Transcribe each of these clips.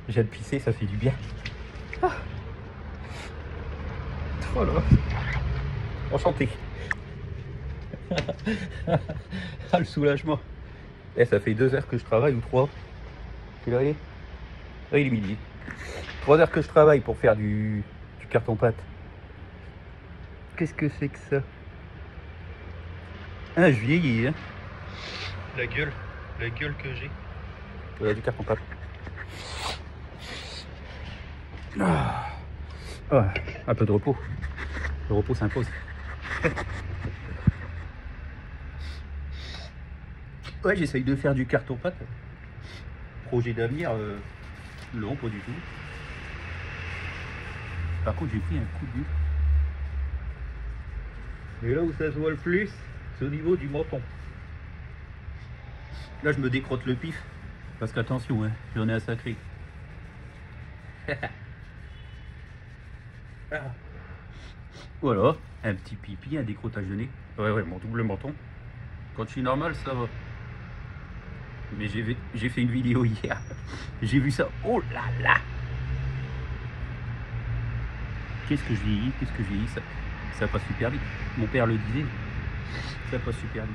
J'ai de pisser, ça fait du bien. Ah. Oh là. Enchanté. Ah, le soulagement. Eh, ça fait 2 heures que je travaille ou 3. Quelle heure il est? Ah, il est midi. 3 heures que je travaille pour faire du carton-pâte. Qu'est-ce que c'est que ça? Ah, je vieillis, hein. La gueule que j'ai. Il y a du carton-pâte. Ah. Ah, un peu de repos. Le repos s'impose. Ouais, j'essaye de faire du carton-pâte. Projet d'avenir, non, pas du tout. Par contre, j'ai pris un coup de vue. Et là où ça se voit le plus, c'est au niveau du menton. Là, je me décrotte le pif. Parce qu'attention, hein, j'en ai un sacré. Ah. Voilà, un petit pipi, un décrotage de nez. Ouais, mon double menton. Quand je suis normal, ça va. Mais j'ai fait une vidéo hier. J'ai vu ça. Oh là là! Qu'est-ce que je vieillis, ça passe super vite. Mon père le disait, ça passe super vite.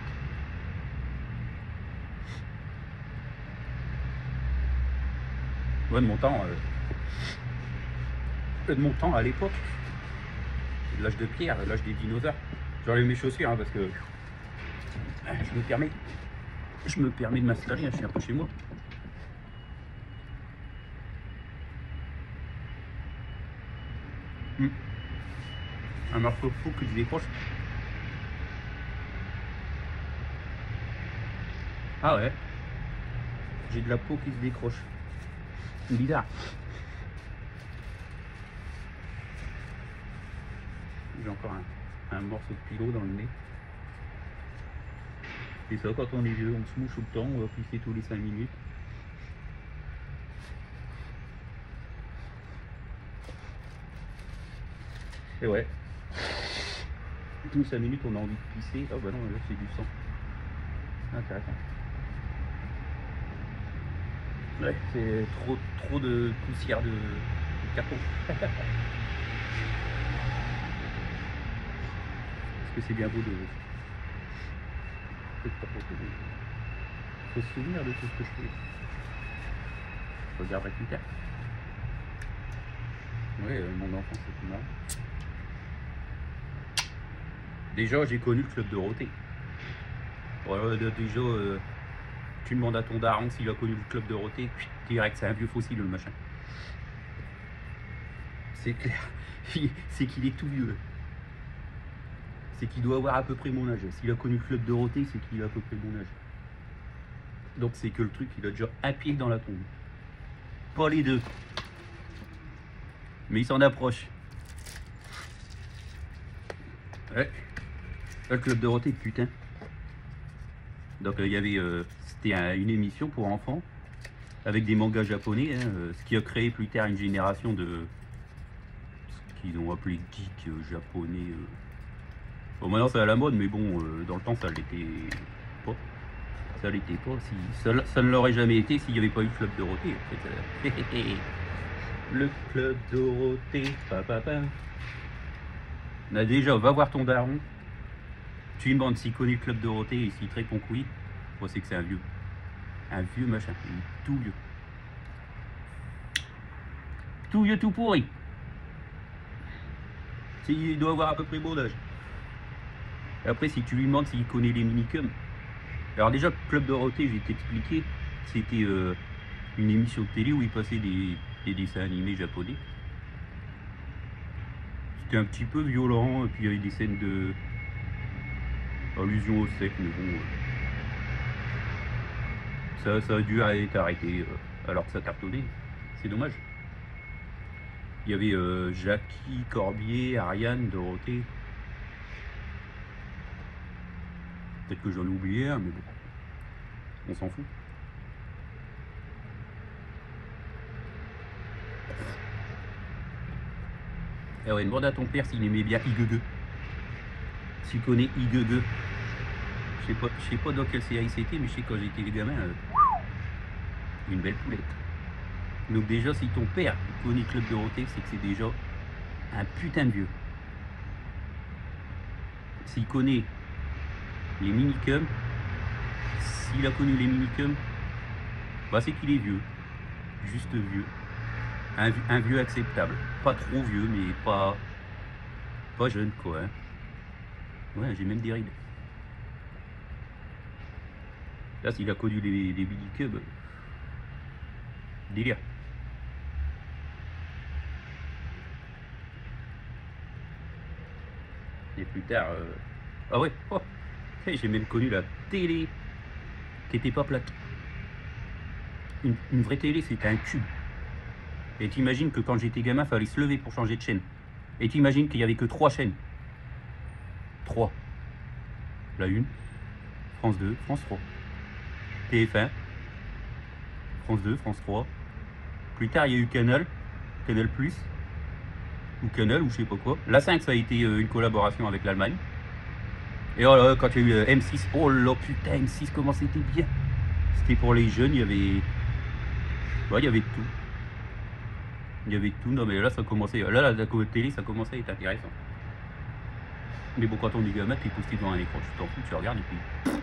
Ouais, de mon temps à l'époque, l'âge de pierre, l'âge des dinosaures. J'enlève mes chaussures, hein, parce que je me permets de m'installer, hein, je suis un peu chez moi. Un morceau fou que je décroche. Ah ouais, j'ai de la peau qui se décroche. Bizarre. J'ai encore un morceau de pilot dans le nez. C'est ça, quand on est vieux, on se mouche tout le temps, on va pisser tous les 5 minutes. Et ouais. Tous les 5 minutes, on a envie de pisser. Oh bah non, là c'est du sang. Intéressant. Ouais, c'est trop de poussière de carton. Parce que c'est bien beau de... Faut se souvenir de tout ce que je fais. Je regarderai plus tard. Ouais, mon enfance c'est marrant. Déjà, j'ai connu le club de Dorothée. Voilà, déjà, tu demandes à ton daron s'il a connu le club de Dorothée, direct, c'est un vieux fossile le machin. C'est clair, c'est qu'il est tout vieux. C'est qu'il doit avoir à peu près mon âge. S'il a connu le club de Dorothée, c'est qu'il a à peu près mon âge. Donc c'est que le truc, il a déjà un pied dans la tombe. Pas les deux. Mais il s'en approche. Ouais. Là, le club de Dorothée, putain. Donc il y avait, c'était une émission pour enfants avec des mangas japonais, hein, ce qui a créé plus tard une génération de ce qu'ils ont appelé geeks japonais. Bon, maintenant c'est à la mode, mais bon, dans le temps ça l'était pas. Ça l'était pas. Si, ça ne l'aurait jamais été s'il n'y avait pas eu le club Dorothée. En fait. Le club Dorothée, papa. Là, déjà, va voir ton daron. Tu lui demandes s'il connaît le club Dorothée et s'il te répond oui, bon, c'est que c'est un vieux machin, tout vieux. Tout vieux, tout pourri. Il doit avoir à peu près mon âge. Et après, si tu lui demandes s'il connaît les minicums. Alors déjà, Club Dorothée, je vais t'expliquer, c'était une émission de télé où il passait des dessins animés japonais. C'était un petit peu violent, et puis il y avait des scènes de allusion au sexe, mais bon, ça a dû être arrêté alors que ça cartonnait. C'est dommage. Il y avait Jackie, Corbier, Ariane, Dorothée. Peut-être que j'en ai oublié un, mais bon, on s'en fout. Et ouais, demande à ton père s'il aimait bien Igege. S'il connaît Igege. Je sais pas dans quelle série c'était, mais je sais quand j'étais gamin, une belle poulette. Donc déjà, si ton père connaît Club Dorothée, c'est que c'est déjà un putain de vieux. S'il connaît les minicums, s'il a connu les minicums, bah c'est qu'il est vieux. Juste vieux. Un vieux acceptable. Pas trop vieux, mais pas jeune, quoi. Hein. Ouais, j'ai même des rides. Là, s'il a connu les minicums, délire. Et plus tard... Ah ouais, oh. J'ai même connu la télé qui était pas plate. Une vraie télé, c'était un cube. Et t'imagines que quand j'étais gamin, fallait se lever pour changer de chaîne. Et t'imagines qu'il y avait que 3 chaînes. 3. La 1, France 2, France 3. TF1, France 2, France 3. Plus tard, il y a eu Canal, Canal+, ou Canal, ou je sais pas quoi. La 5, ça a été une collaboration avec l'Allemagne. Et oh là, quand il y a eu M6, oh là putain, M6, comment c'était bien. C'était pour les jeunes, il y avait... Ouais, il y avait tout. Il y avait tout, non mais là ça commençait... Là, la télé, ça commençait à être intéressant. Mais bon, quand on est gamin, t'es posté devant un écran, tu t'en fous, tu regardes et puis...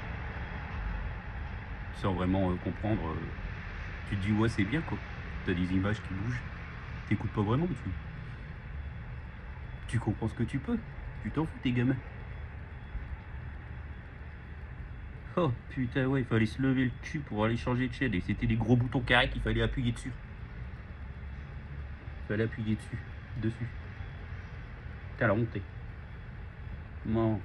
Sans vraiment comprendre, tu te dis ouais c'est bien quoi. T'as des images qui bougent, t'écoutes pas vraiment, tu comprends ce que tu peux, tu t'en fous t'es gamin. Oh putain ouais, il fallait se lever le cul pour aller changer de chaîne et c'était des gros boutons carrés qu'il fallait appuyer dessus. Il fallait appuyer dessus. Putain la montée. Non.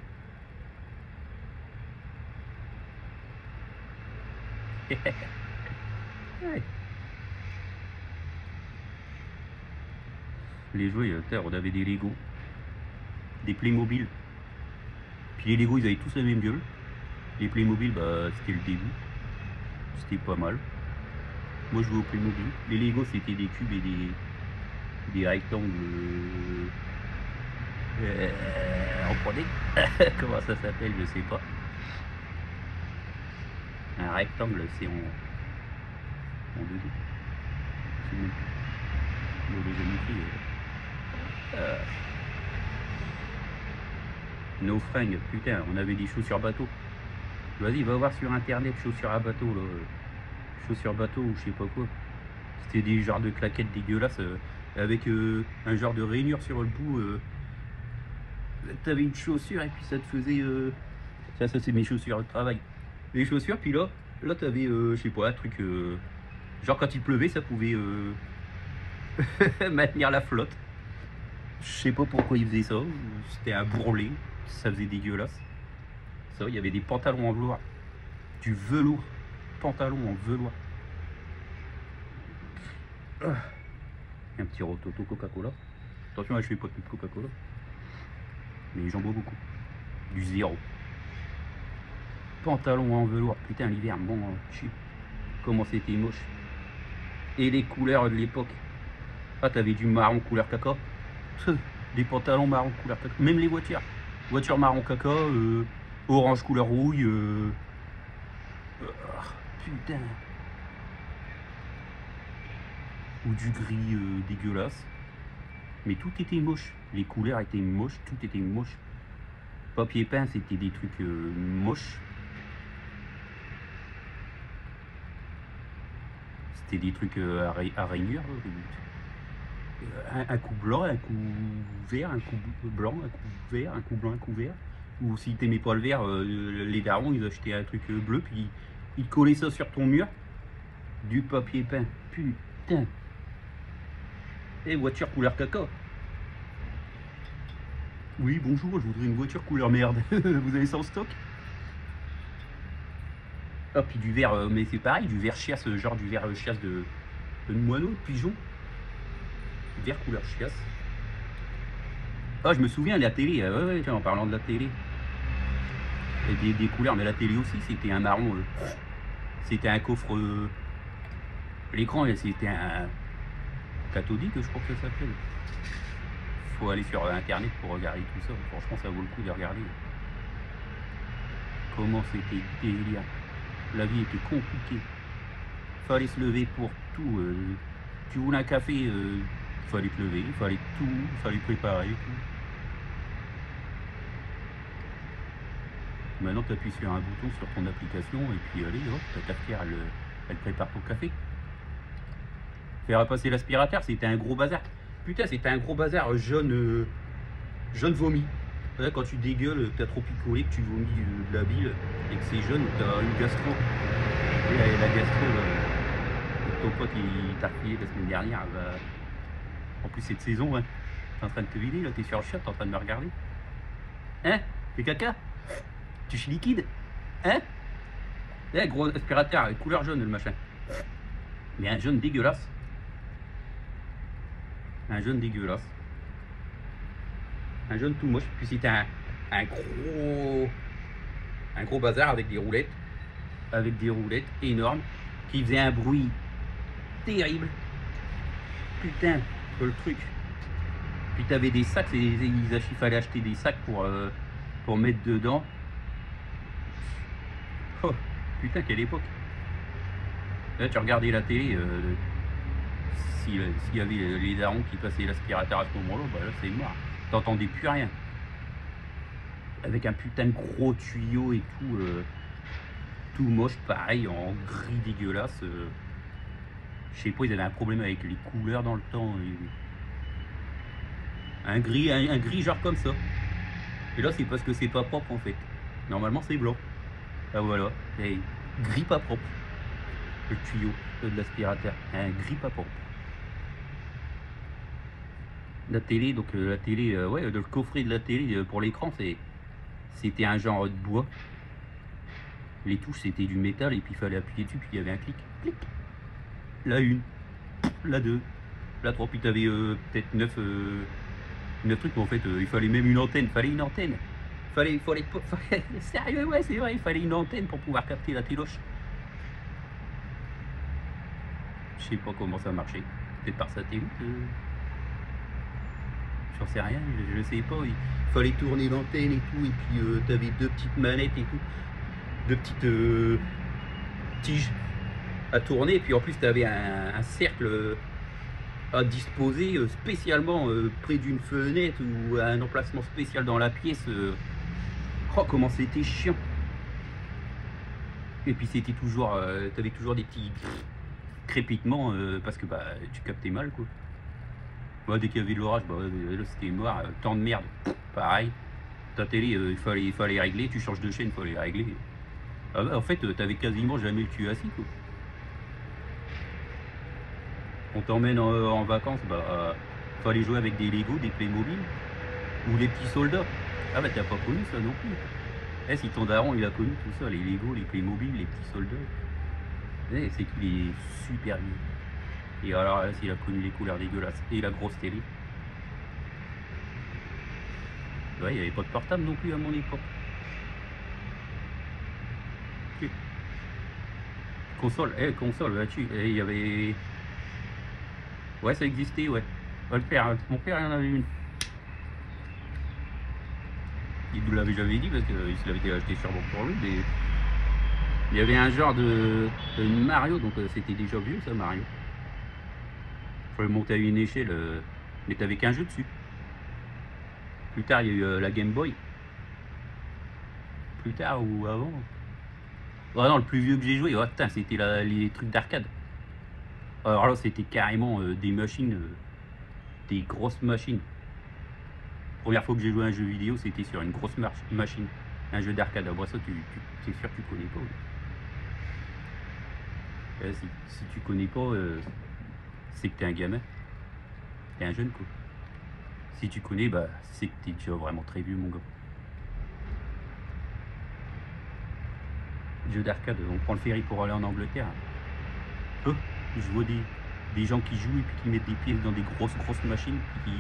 Ouais. Les jouets, on avait des Lego, des Playmobil. Puis les Lego, ils avaient tous la même gueule. Les Playmobil, bah, c'était le début. C'était pas mal. Moi, je jouais au Playmobil. Les Lego, c'était des cubes et des rectangles. On prenait. Comment ça s'appelle, je sais pas. Un rectangle, c'est en 2D. C'est même plus. Le géométrie. Nos fringues, putain, on avait des chaussures bateau. Vas-y, va voir sur internet, chaussures à bateau, là. Chaussures bateau ou je sais pas quoi. C'était des genres de claquettes dégueulasses avec un genre de rainure sur le bout. T'avais une chaussure et puis ça te faisait. Ça c'est mes chaussures de travail. Les chaussures, puis là t'avais, je sais pas, un truc. Genre quand il pleuvait, ça pouvait maintenir la flotte. Je sais pas pourquoi ils faisaient ça. C'était un bourrelet. Ça faisait dégueulasse. Ça, il y avait des pantalons en velours. Du velours. Pantalon en velours. Un petit rototo Coca-Cola. Attention, je fais pas de Coca-Cola. Mais j'en bois beaucoup. Du zéro. Pantalon en velours. Putain, l'hiver, bon, comment c'était moche. Et les couleurs de l'époque. Ah, t'avais du marron couleur caca. Des pantalons marron couleur caca. Même les voitures. Voiture marron caca, orange couleur rouille. Putain. Ou du gris dégueulasse. Mais tout était moche. Les couleurs étaient moches, tout était moche. Papier peint, c'était des trucs moches. C'était des trucs à rainure. Un coup blanc, un coup vert, un coup blanc, un coup vert, un coup blanc, un coup vert. Ou si t'aimais pas le vert, les darons ils achetaient un truc bleu, puis ils collaient ça sur ton mur. Du papier peint, putain. Et voiture couleur caca. Oui, bonjour, je voudrais une voiture couleur merde. Vous avez ça en stock? Ah, puis du vert, mais c'est pareil, du vert chiasse, genre du vert chiasse de moineau, de pigeon. Vert couleur chiasse. Ah, je me souviens de la télé, ouais, tiens, en parlant de la télé. Et des couleurs, mais la télé aussi, c'était un marron. C'était un coffre. L'écran, c'était un cathodique, je crois que ça s'appelle. Faut aller sur internet pour regarder tout ça. Franchement, ça vaut le coup de regarder. Comment c'était délire. La vie était compliquée. Fallait se lever pour tout. Tu voulais un café, il fallait te lever, il fallait préparer tout. Maintenant, tu appuies sur un bouton sur ton application et puis allez, hop, ta cafetière, elle prépare ton café. Faire passer l'aspirateur, c'était un gros bazar. Putain, c'était un gros bazar jaune, jaune vomi. Là, quand tu dégueules, que t'as trop picolé, que tu vomis de la bile et que c'est jaune, t'as une gastro. Et la gastro, ton pote il t'a refilé la semaine dernière. Bah, en plus, c'est de saison, hein. T'es en train de te vider, là, t'es sur le shot, t'es en train de me regarder. Hein? Fais caca? Tu chies liquide? Hein? Eh, gros aspirateur, couleur jaune, le machin. Mais un jaune dégueulasse. Un jaune dégueulasse. Un jaune tout moche. Puis c'était un gros bazar avec des roulettes. Avec des roulettes énormes. Qui faisaient un bruit terrible. Putain, le truc. Puis t'avais des sacs, il fallait acheter des sacs pour mettre dedans. Oh, putain, quelle époque. Là, tu regardais la télé, s'il y avait les darons qui passaient l'aspirateur à ce moment-là, bah là, c'est mort. T'entendais plus rien. Avec un putain de gros tuyau et tout, tout moche, pareil, en gris dégueulasse. Je sais pas, ils avaient un problème avec les couleurs dans le temps. Un gris genre comme ça. Et là, c'est parce que c'est pas propre en fait. Normalement, c'est blanc. Ah voilà, et gris pas propre. Le tuyau de l'aspirateur, un gris pas propre. La télé, donc la télé, ouais, le coffret de la télé pour l'écran, c'était un genre de bois. Les touches c'était du métal et puis il fallait appuyer dessus, puis il y avait un clic, clic. La 1, la 2, la 3, puis tu avais peut-être 9 trucs, mais en fait il fallait même une antenne, fallait sérieux, ouais, c'est vrai, il fallait une antenne pour pouvoir capter la téloche. Je sais pas comment ça marchait, peut-être par satellite. J'en sais rien, je sais pas. Il fallait tourner l'antenne et tout, et puis t'avais 2 petites manettes et tout, 2 petites tiges à tourner, et puis en plus t'avais un cercle à disposer spécialement près d'une fenêtre ou à un emplacement spécial dans la pièce. Oh, comment c'était chiant! Et puis c'était toujours, t'avais toujours des petits crépitements parce que bah tu captais mal quoi. Bah, dès qu'il y avait de l'orage, bah, là c'était mort, temps de merde, pareil. Ta télé, il fallait régler, tu changes de chaîne, il fallait régler. Ah bah, en fait, t'avais quasiment jamais le cul assis quoi. On t'emmène en vacances, bah, fallait jouer avec des Lego, des Playmobil, ou les petits soldats. Ah bah t'as pas connu ça non plus. Eh, si ton daron il a connu tout ça, les Lego, les Playmobil, les petits soldats, eh, c'est qu'il est super vieux. Et alors là, s'il a connu les couleurs dégueulasses et la grosse télé. Ouais, il n'y avait pas de portable non plus à mon époque. Console, console, là-dessus, il y avait... Ouais, ça existait, ouais. Le père, mon père, il en avait une. Il nous l'avait jamais dit parce qu'il se l'avait été acheté sûrement pour lui, mais... Il y avait un genre de Mario, donc c'était déjà vieux ça, Mario. Il fallait monter à une échelle, mais t'avais qu'un jeu dessus. Plus tard, il y a eu la Game Boy. Plus tard ou avant. Oh non, le plus vieux que j'ai joué, oh, c'était les trucs d'arcade. Alors là, c'était carrément des machines, des grosses machines. Première fois que j'ai joué à un jeu vidéo, c'était sur une grosse machine. Un jeu d'arcade. Bon, ça, c'est sûr que tu connais pas. Si tu connais pas, c'est que t'es un gamin. T'es un jeune, quoi. Si tu connais, bah, c'est que t'es déjà vraiment très vieux, mon gars. Jeu d'arcade, on prend le ferry pour aller en Angleterre. Je vois des gens qui jouent et puis qui mettent des pièces dans des grosses machines, puis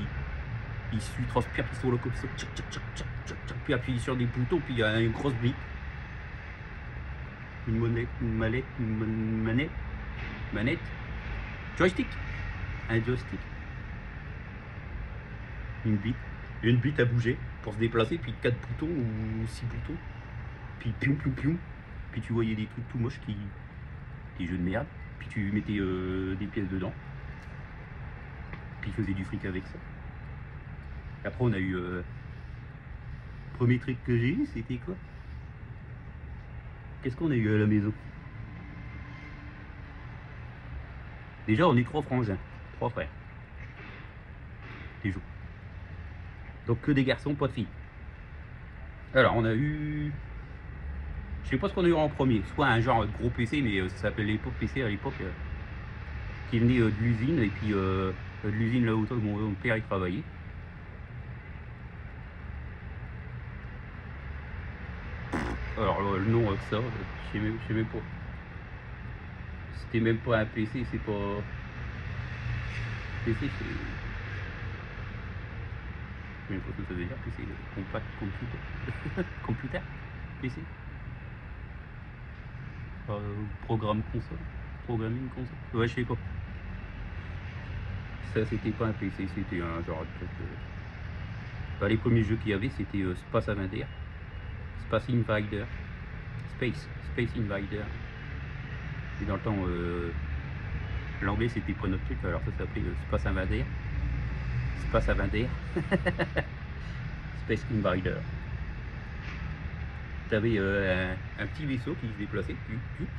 ils suivent, transpirent, puis ils sont là comme ça, puis appuient sur des boutons, puis il y a une grosse bille. Une manette, joystick, un joystick, une bite à bouger pour se déplacer, puis 4 boutons ou 6 boutons, puis piou, puis tu voyais des trucs tout moches des jeux de merde, puis tu mettais des pièces dedans, Puis ils faisaient du fric avec ça. Après on a eu... premier truc que j'ai eu, c'était quoi? Qu'est-ce qu'on a eu à la maison? Déjà on est 3 frangins, 3 frères. Des jours. Donc que des garçons, pas de filles. Alors on a eu... Je sais pas ce qu'on a eu en premier, soit un genre de gros PC, mais ça s'appelait l'époque PC à l'époque, qui venait de l'usine, et puis de l'usine là où mon père y travaillait. Alors le nom que ça, je sais même pas. C'était même pas un PC, c'est pas... PC c'est... Je sais même pas ce que ça veut dire, PC, compact computer. Computer PC. Programme console. Programming console. Ouais, je sais pas. Ça c'était pas un PC, c'était un genre de truc. Les premiers jeux qu'il y avait c'était Space Invader. Space Invader. Space Invader. Et dans le temps, l'anglais c'était pas notre truc, alors ça s'appelait Space Invader. Space Invader. Space Invader. Tu avais un petit vaisseau qui se déplaçait,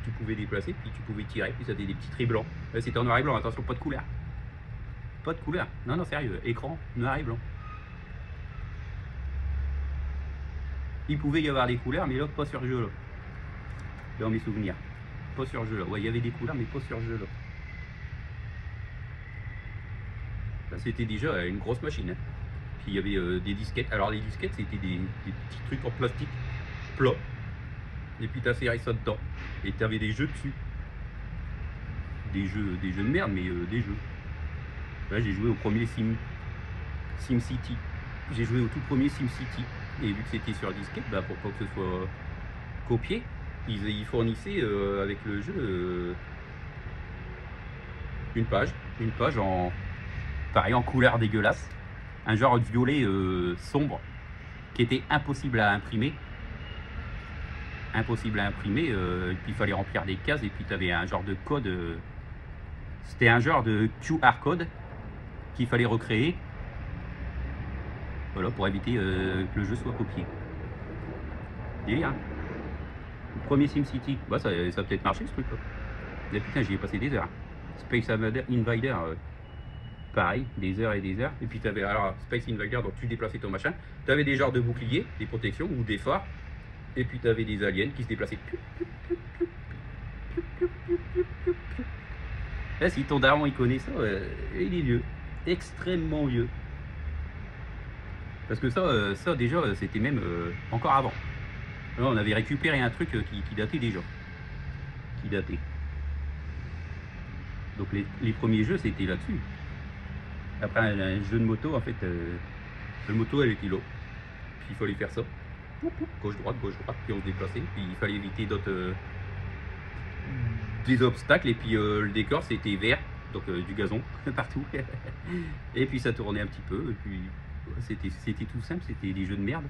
tu pouvais déplacer, puis tu pouvais tirer, puis ça avait des petits traits blancs. C'était en noir et blanc, attention, pas de couleur. Pas de couleur. Non, non, sérieux, écran noir et blanc. Il pouvait y avoir des couleurs, mais là, pas sur ce jeu-là. Dans mes souvenirs. Pas sur ce jeu-là. Ouais, il y avait des couleurs, mais pas sur ce jeu-là. C'était déjà une grosse machine. Hein. Puis il y avait des disquettes. Alors les disquettes, c'était des petits trucs en plastique plat. Et puis tu as serré ça dedans. Et tu avais des jeux dessus. Des jeux de merde, mais des jeux. Là, j'ai joué au premier SimCity. J'ai joué au tout premier SimCity. Et vu que c'était sur disquette, bah, pour pas que ce soit copié, ils fournissaient avec le jeu une page en pareil en couleur dégueulasse, un genre de violet sombre qui était impossible à imprimer. Et puis il fallait remplir des cases, et puis tu avais un genre de code, c'était un genre de QR code qu'il fallait recréer. Voilà, pour éviter que le jeu soit copié. Délire, hein. Le premier SimCity, bah, ça a peut-être marché ce truc-là. Mais putain, j'y ai passé des heures. Space Invader, pareil, des heures et des heures. Et puis tu avais alors Space Invader, donc tu déplaçais ton machin. Tu avais des genres de boucliers, des protections ou des phares. Et puis tu avais des aliens qui se déplaçaient. Là, si ton daron il connaît ça, il est vieux. Extrêmement vieux. Parce que ça déjà, c'était même encore avant. Là, on avait récupéré un truc qui datait déjà. Qui datait. Donc les premiers jeux, c'était là-dessus. Après, un jeu de moto, en fait, la moto, elle était là. Puis il fallait faire ça. Gauche-droite, puis on se déplaçait. Puis il fallait éviter d'autres... des obstacles. Et puis le décor, c'était vert. Donc du gazon partout. Et puis ça tournait un petit peu. Et puis... C'était tout simple, c'était des jeux de merde.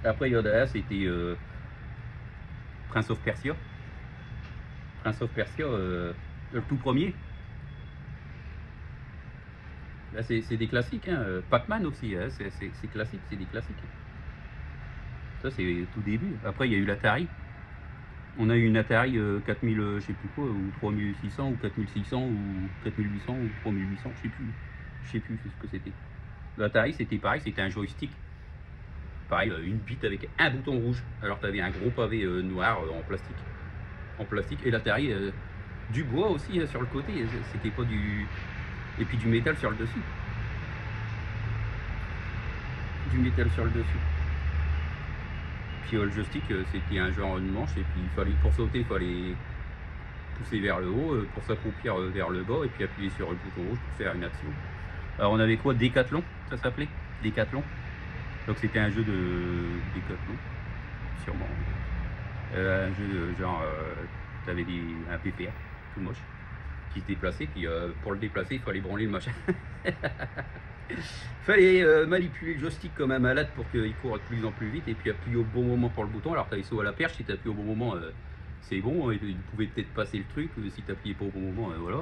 Après Yoda, c'était Prince of Persia. Le tout premier. Là, c'est des classiques. Hein. Pac-Man aussi, hein. C'est classique, c'est des classiques. Ça, c'est tout début. Après, il y a eu l'Atari. On a eu une Atari 4000, je sais plus quoi, ou 3600, ou 4600, ou 4800, ou 3800, je sais plus ce que c'était. L'Atari, c'était pareil, c'était un joystick. Pareil, une bite avec un bouton rouge. Alors tu avais un gros pavé noir en plastique. Et l'Atari, du bois aussi sur le côté. C'était pas du... Et puis du métal sur le dessus. Puis le joystick, c'était un genre de manche. Et puis pour sauter, il fallait pousser vers le haut, pour s'accroupir vers le bas. Et puis appuyer sur le bouton rouge pour faire une action. Alors on avait quoi? Décathlon, ça s'appelait? Décathlon. Donc c'était un jeu de Décathlon, sûrement. Un jeu de genre, tu avais un PPR, tout moche, qui se déplaçait, puis pour le déplacer, il fallait branler le machin. Fallait manipuler le joystick comme un malade pour qu'il court de plus en plus vite, et puis appuyer au bon moment pour le bouton. Alors tu avais saut à la perche, si tu appuies au bon moment, c'est bon, il pouvait peut-être passer le truc, si tu appuyais pas au bon moment, voilà.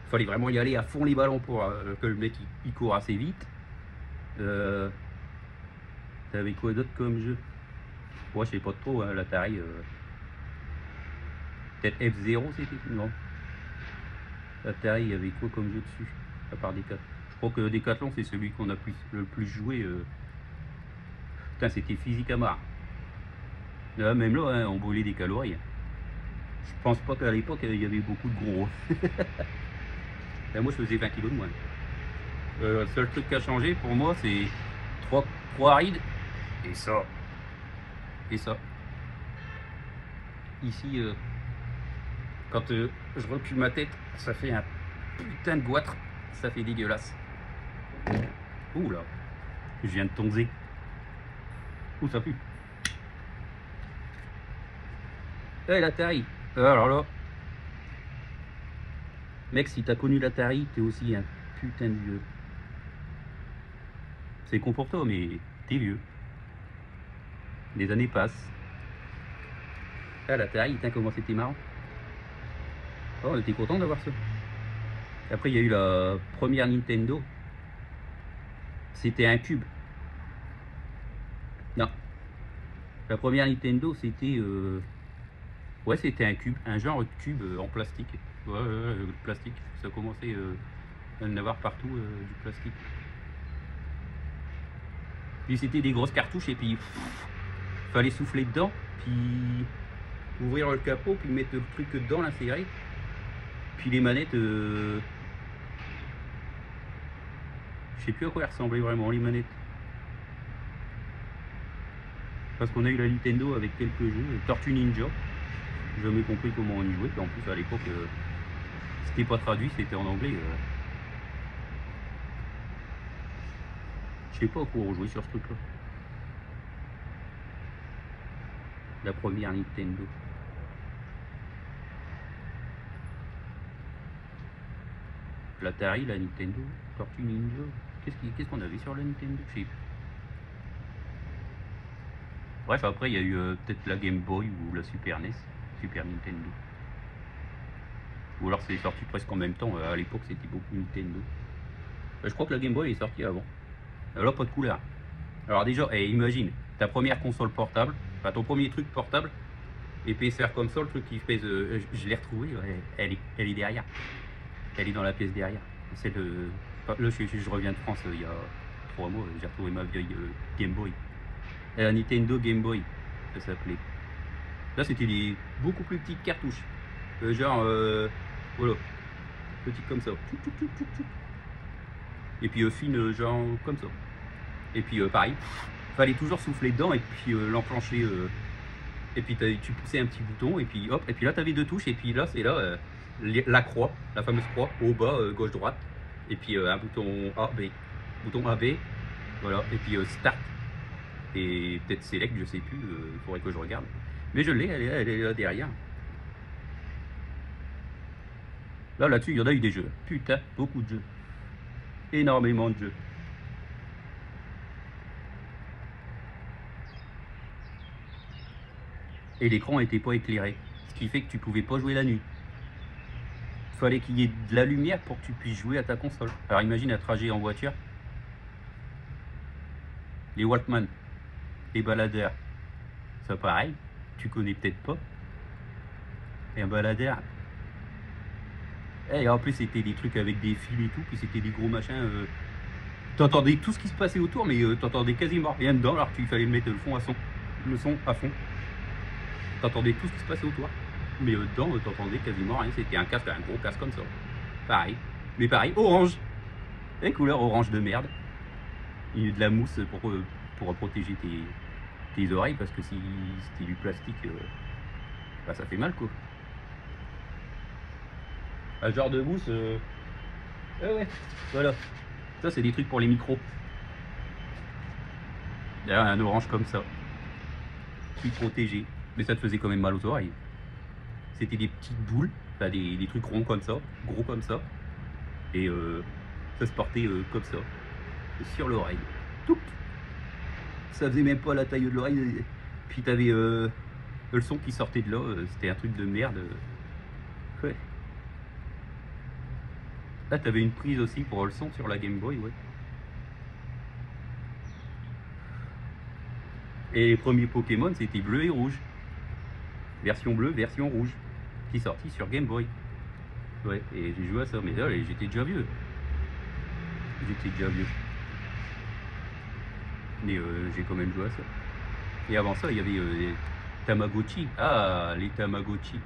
fallait vraiment y aller à fond les ballons pour que le mec il court assez vite. T'avais quoi d'autre comme jeu? Moi je sais pas trop, hein, l'Atari. Peut-être F0 c'était? Non. L'Atari, il y avait quoi comme jeu dessus? À part Decathlon. Je crois que Decathlon c'est celui qu'on a le plus joué. Putain, c'était physique à marre. Là, même là, hein, on brûlait des calories. Je pense pas qu'à l'époque il y avait beaucoup de gros. Là, moi je faisais 20 kilos de moins. Le seul truc qui a changé pour moi c'est 3 rides et ça. Et ça. Ici, quand je recule ma tête, ça fait un putain de goitre. Ça fait dégueulasse. Ouh là, je viens de tonzer. Ouh, ça pue. Eh, l'Atari. Alors là, mec, si t'as connu l'Atari, t'es aussi un putain de vieux. C'est con pour toi, mais t'es vieux. Les années passent. Ah, l'Atari, putain, comment c'était marrant. Oh, on était content d'avoir ça. Après, il y a eu la première Nintendo. C'était un cube. Non. La première Nintendo, c'était... Ouais, c'était un cube. Un genre de cube en plastique. Ouais, plastique. Ça commençait à en avoir partout, du plastique. Puis c'était des grosses cartouches et puis... fallait souffler dedans. Puis... ouvrir le capot, puis mettre le truc dedans, l'insérer. Puis les manettes... je sais plus à quoi elles ressemblaient vraiment, les manettes. Parce qu'on a eu la Nintendo avec quelques jeux. Tortue Ninja. J'ai jamais compris comment on y jouait. Puis en plus, à l'époque, c'était pas traduit, c'était en anglais. Je sais pas à quoi on jouait sur ce truc-là. La première Nintendo. L'Atari, la Nintendo, Tortue Ninja. Qu'est-ce qu'on avait sur la Nintendo? Je sais plus. Bref, après il y a eu peut-être la Game Boy ou la Super NES, Super Nintendo. Ou alors c'est sorti presque en même temps. À l'époque c'était beaucoup Nintendo. Je crois que la Game Boy est sortie avant. Alors là, pas de couleur. Alors déjà, imagine, ta première console portable, enfin ton premier truc portable, épaisseur comme ça, le truc qui pèse, je l'ai retrouvé, ouais, elle est derrière. Elle est dans la pièce derrière. C'est le... Là, je reviens de France il y a 3 mois, j'ai retrouvé ma vieille Game Boy. La Nintendo Game Boy, ça s'appelait. Là, c'était des beaucoup plus petites cartouches. Genre, voilà, petites comme ça. Et puis fine, genre comme ça. Et puis pareil, fallait toujours souffler dedans et puis l'enclencher. Et puis tu poussais un petit bouton et puis hop. Et puis là, tu avais 2 touches. Et puis là, c'est là la croix, la fameuse croix, au bas, gauche-droite. Et puis un bouton A, B. Bouton A, B. Voilà. Et puis Start. Et peut-être Select, je sais plus. Il faudrait que je regarde. Mais je l'ai, elle est là derrière. Là-dessus, il y en a eu des jeux. Putain, beaucoup de jeux. Énormément de jeux. Et l'écran n'était pas éclairé. Ce qui fait que tu pouvais pas jouer la nuit. Il fallait qu'il y ait de la lumière pour que tu puisses jouer à ta console. Alors imagine un trajet en voiture. Les Walkman, les baladeurs. Ça pareil, tu connais peut-être pas. Et un baladeur. Et en plus c'était des trucs avec des fils et tout, puis c'était des gros machins. T'entendais tout ce qui se passait autour, mais t'entendais quasiment rien dedans, alors qu'il fallait mettre le son à fond. T'entendais tout ce qui se passait autour, mais dedans t'entendais quasiment rien. C'était un casque, un gros casque comme ça. Pareil, mais pareil, orange. Et couleur orange de merde. Il y a de la mousse pour protéger tes oreilles, parce que si c'était du plastique, bah, ça fait mal quoi. Un genre de mousse. Ouais, voilà. Ça, c'est des trucs pour les micros. D'ailleurs, un orange comme ça, qui protégeait. Mais ça te faisait quand même mal aux oreilles. C'était des petites boules, enfin, des trucs ronds comme ça, gros comme ça. Et ça se portait comme ça, sur l'oreille. Tout. Ça faisait même pas la taille de l'oreille. Puis t'avais le son qui sortait de là. C'était un truc de merde. Ouais. Ah, t'avais une prise aussi pour le son sur la Game Boy, ouais. Et les premiers Pokémon, c'était bleu et rouge. Version bleue, version rouge. Qui est sorti sur Game Boy. Ouais, et j'ai joué à ça, mais là, j'étais déjà vieux. J'étais déjà vieux. Mais j'ai quand même joué à ça. Et avant ça, il y avait les Tamagotchi. Ah, les Tamagotchi.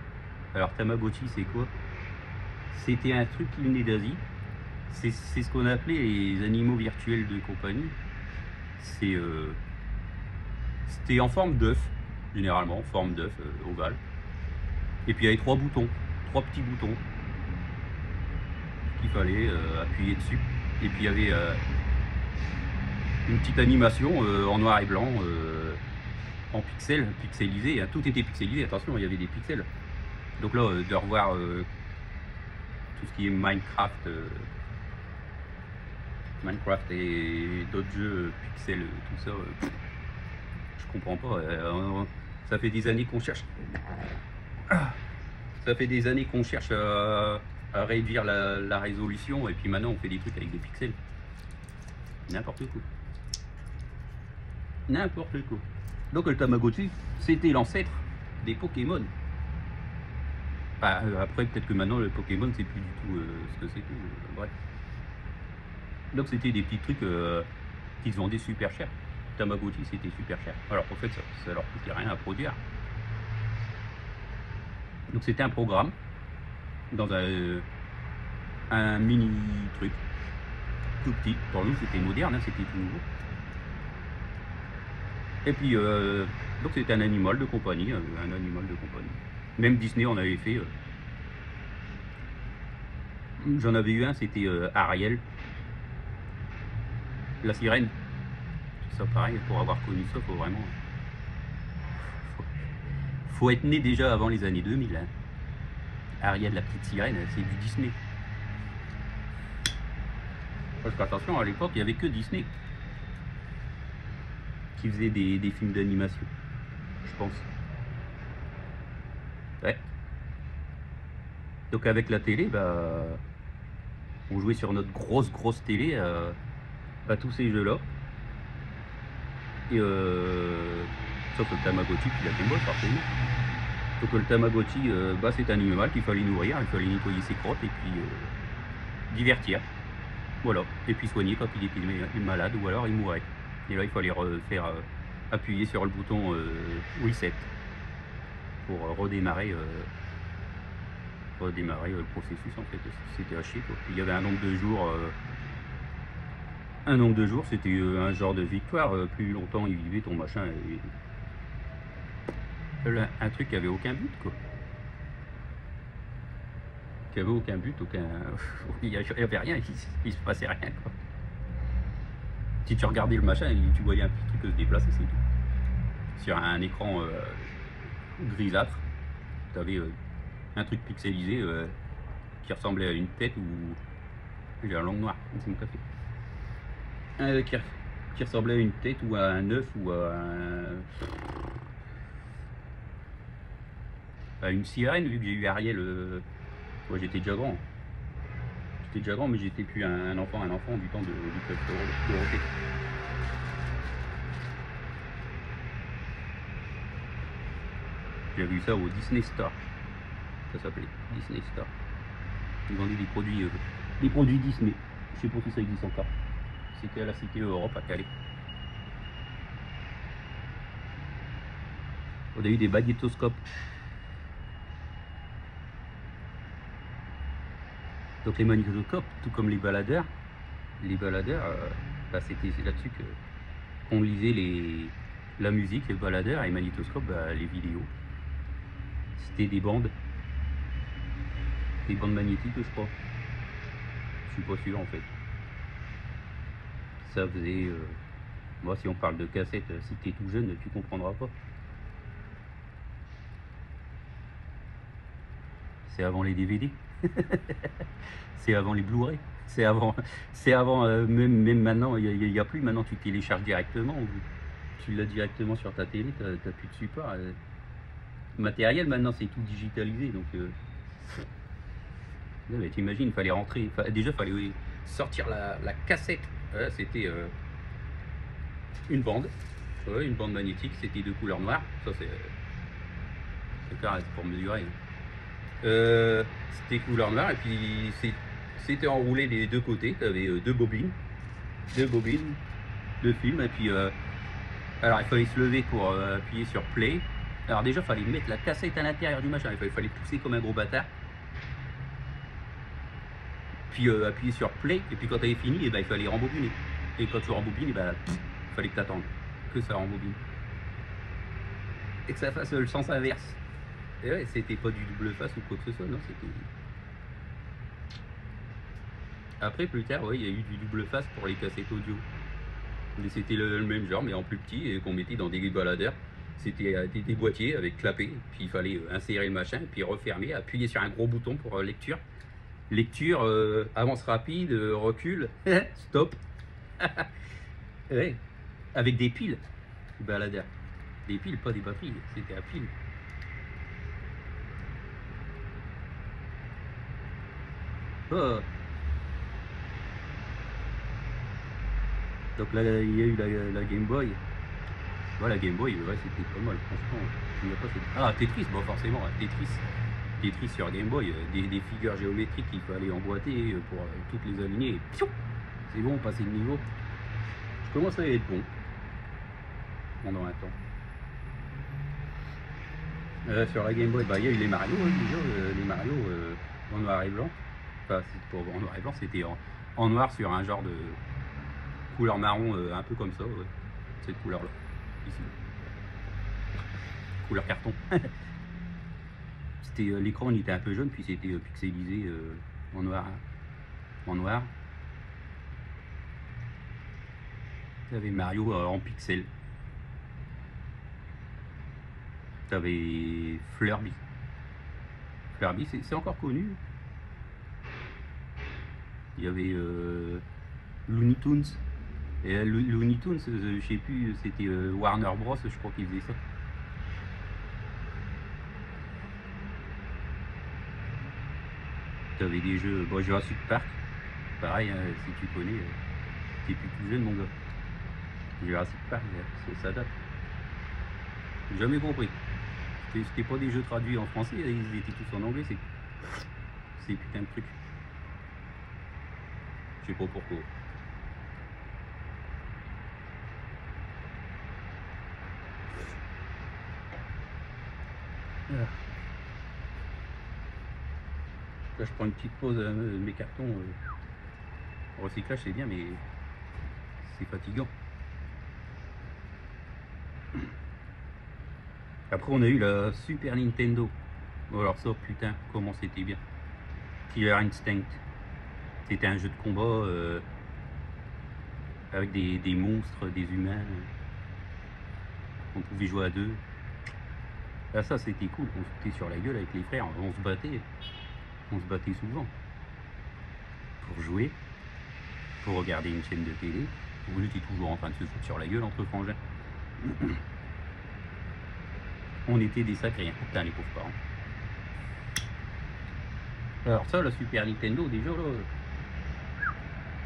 Alors, Tamagotchi, c'est quoi? C'était un truc qui venait d'Asie. C'est ce qu'on appelait les animaux virtuels de compagnie. C'était en forme d'œuf, généralement, en forme d'œuf ovale. Et puis il y avait trois boutons, trois petits boutons qu'il fallait appuyer dessus. Et puis il y avait une petite animation en noir et blanc, en pixels, pixelisé. Tout était pixelisé, attention, il y avait des pixels. Donc là, de revoir tout ce qui est Minecraft, et d'autres jeux pixels, tout ça, je comprends pas. Ça fait des années qu'on cherche. Ça fait des années qu'on cherche à réduire la résolution, et puis maintenant on fait des trucs avec des pixels. N'importe quoi. N'importe quoi. Donc le Tamagotchi, c'était l'ancêtre des Pokémon. Après, peut-être que maintenant le Pokémon, c'est plus du tout ce que c'était. Bref. Donc c'était des petits trucs qui se vendaient super cher. Tamagotchi, c'était super cher. Alors en fait, ça leur coûtait rien à produire. Donc c'était un programme dans un mini truc tout petit. Pour nous, c'était moderne, hein, c'était tout nouveau. Et puis donc c'était un animal de compagnie, Même Disney en avait fait. J'en avais eu un, c'était Ariel, la sirène. Ça pareil, pour avoir connu ça, faut être né déjà avant les années 2000. Hein. Ariel, la petite sirène, c'est du Disney. Parce qu'attention, à l'époque, il n'y avait que Disney qui faisait des films d'animation, je pense. Ouais. Donc avec la télé, on jouait sur notre grosse télé à tous ces jeux-là. Et sauf le Tamagotchi puis la Game Boy, forcément. Donc le Tamagotchi, c'est un animal qu'il fallait nourrir, il fallait nettoyer ses crottes et puis divertir. Voilà. Et puis soigner quand il était malade ou alors il mourait. Et là il fallait appuyer sur le bouton reset pour redémarrer le processus en fait. C'était à chier quoi. Il y avait un nombre de jours, c'était un genre de victoire. Plus longtemps il vivait ton machin. Un truc qui avait aucun but quoi. Qui avait aucun but, il n'y avait rien, il se passait rien quoi. Si tu regardais le machin, tu voyais un petit truc se déplacer, c'est tout. Sur un écran grisâtre, tu avais un truc pixelisé qui ressemblait à une tête ou j'ai la langue noire, c'est mon café. Qui ressemblait à une tête ou à un œuf ou à une sirène, vu que j'ai eu Ariel. Moi j'étais déjà grand. Mais j'étais plus un enfant du temps du club Dorothée. J'ai vu ça au Disney Store. Ça s'appelait Disney Store. Ils vendaient des produits Disney. Je sais pas si ça existe encore. C'était à la Cité Europe à Calais. On a eu des magnétoscopes. Donc les magnétoscopes, tout comme les baladeurs, c'est là-dessus qu'on lisait la musique, les baladeurs, et les magnétoscopes, les vidéos. C'était des bandes magnétiques, je crois. Je suis pas sûr en fait. Ça faisait, moi si on parle de cassette, si t'es tout jeune, tu comprendras pas. C'est avant les DVD. C'est avant les Blu-ray. C'est avant même maintenant, il n'y a plus. Maintenant, tu télécharges directement. Tu l'as directement sur ta télé, tu n'as plus de support. Matériel, maintenant, c'est tout digitalisé. Donc, mais t'imagines, il fallait rentrer. Déjà, il fallait sortir la cassette. Voilà, c'était une bande. Ouais, une bande magnétique, c'était de couleur noire. Ça, c'est clair, c'est pour mesurer. C'était couleur noire et puis c'était enroulé des deux côtés. Tu avais deux bobines de film. Et puis, alors il fallait se lever pour appuyer sur play. Alors déjà, il fallait mettre la cassette à l'intérieur du machin. Il fallait pousser comme un gros bâtard. Puis appuyer sur play. Et puis quand tu avais fini, et ben, il fallait rembobiner. Et quand tu rembobines, et ben, il fallait que tu attendes que ça rembobine. Et que ça fasse le sens inverse. Et ouais, c'était pas du double face ou quoi que ce soit, non, c'était... Après, plus tard, ouais, il y a eu du double face pour les cassettes audio. Mais c'était le même genre, mais en plus petit, et qu'on mettait dans des baladeurs. C'était des boîtiers avec clapet, puis il fallait insérer le machin, puis refermer, appuyer sur un gros bouton pour lecture. Lecture, avance rapide, recul, stop. Ouais, avec des piles, baladeurs. Des piles, pas des batteries, c'était à piles. Oh. Donc là, il y a eu la Game Boy. Voilà, la Game Boy, ouais, c'était pas mal, franchement. Ah, Tetris, bon, forcément, Tetris sur Game Boy, des figures géométriques qu'il fallait emboîter pour toutes les aligner. C'est bon, passer le niveau. Je commence à être bon pendant un temps. Sur la Game Boy, bah, il y a eu les Mario, déjà, les Mario en noir et blanc. Enfin, en noir et blanc, c'était en noir sur un genre de couleur marron, un peu comme ça, ouais. Cette couleur-là, ici. Couleur carton. C'était l'écran, il était un peu jaune, puis c'était pixelisé en noir. En noir. Tu avais Mario en pixels. Tu avais Flurby. Flurby, c'est encore connu. Il y avait Looney Tunes. Et Looney Tunes, je sais plus, c'était Warner Bros, je crois qu'ils faisaient ça. Tu avais des jeux, bon, Jurassic Park, pareil, hein, si tu connais, t'es plus tout jeune, mon gars. Jurassic Park, ça date. J'ai jamais compris. C'était pas des jeux traduits en français, ils étaient tous en anglais, c'est putain de truc. Je sais pas pourquoi. Là, je prends une petite pause, mes cartons. Recyclage, c'est bien, mais c'est fatigant. Après, on a eu la Super Nintendo. Bon, alors ça, putain, comment c'était bien. Killer Instinct. C'était un jeu de combat avec des monstres, des humains. On pouvait jouer à deux. Ah, ça, c'était cool. On se foutait sur la gueule avec les frères. On se battait. On se battait souvent. Pour jouer. Pour regarder une chaîne de télé. On était toujours en train de se foutre sur la gueule entre frangins. On était des sacrés, hein. Putain, les pauvres parents. Alors ça, la Super Nintendo, déjà, là,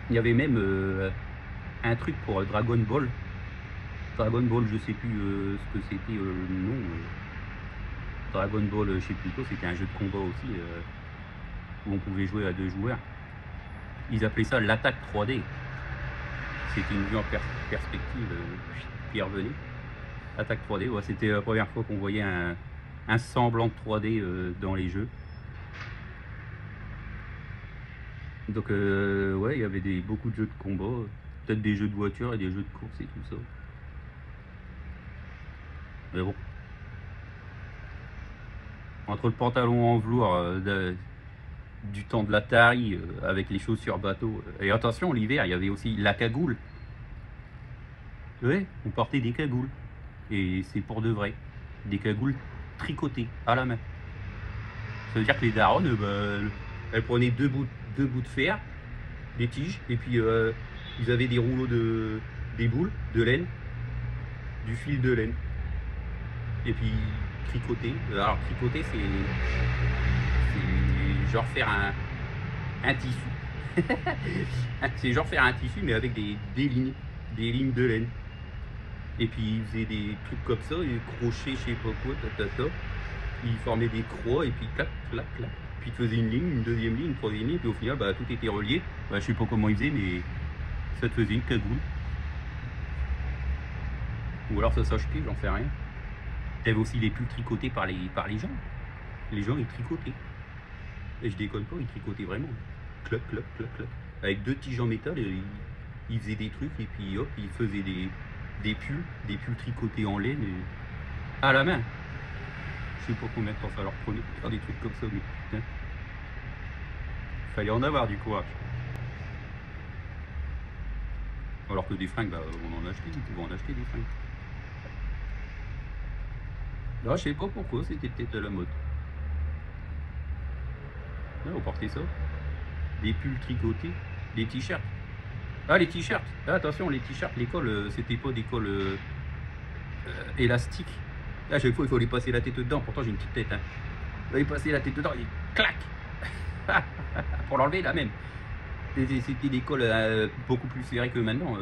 il y avait même un truc pour Dragon Ball. Dragon Ball, je sais plus ce que c'était le nom. Dragon Ball, je sais plus quoi, c'était un jeu de combat aussi, où on pouvait jouer à deux joueurs. Ils appelaient ça l'attaque 3D. C'était une vue en perspective, puis revenait. Attaque 3D, ouais, c'était la première fois qu'on voyait un semblant de 3D dans les jeux. Donc ouais, il y avait beaucoup de jeux de combat, peut-être des jeux de voiture et des jeux de course et tout ça. Mais bon. Entre le pantalon en velours du temps de l'Atari avec les chaussures bateau. Et attention, l'hiver, il y avait aussi la cagoule. Ouais, on portait des cagoules. Et c'est pour de vrai. Des cagoules tricotées à la main. Ça veut dire que les daronnes, elles prenaient deux bouts de fer, des tiges, et puis ils avaient des rouleaux des boules de laine, du fil de laine. Et puis tricoter. Alors tricoter, c'est genre faire un tissu. C'est genre faire un tissu, mais avec des lignes de laine. Et puis ils faisaient des trucs comme ça, des crochets, je sais pas quoi, tatata. Ils formaient des croix, et puis clac, clac, clac. Puis ils faisaient une ligne, une deuxième ligne, une troisième ligne, puis au final, bah, tout était relié. Bah, je sais pas comment ils faisaient, mais ça te faisait une cagoule. Ou alors ça s'achetait, j'en sais rien. T'avais aussi les pulls tricotés par les gens. Les gens, ils tricotaient. Et je déconne pas, ils tricotaient vraiment. Clac, clac, clac, clac. Avec 2 tiges en métal, et ils faisaient des trucs, et puis hop, ils faisaient des pulls tricotés en laine, à la main. Je sais pas combien de temps ça leur prenait pour faire des trucs comme ça, mais putain. Fallait en avoir du courage. Alors que des fringues, bah, on en achetait, on pouvait en acheter des fringues. Là, je sais pas pourquoi, c'était peut-être à la mode. Là, on portait ça. Des pulls tricotés, des t-shirts. Ah, les t-shirts. Ah, attention, les t-shirts, les cols, c'était pas des cols élastiques. Là, à chaque fois, il fallait passer la tête dedans. Pourtant, j'ai une petite tête. Hein. Il fallait passer la tête dedans et clac. Pour l'enlever, là même. C'était des cols beaucoup plus serrés que maintenant.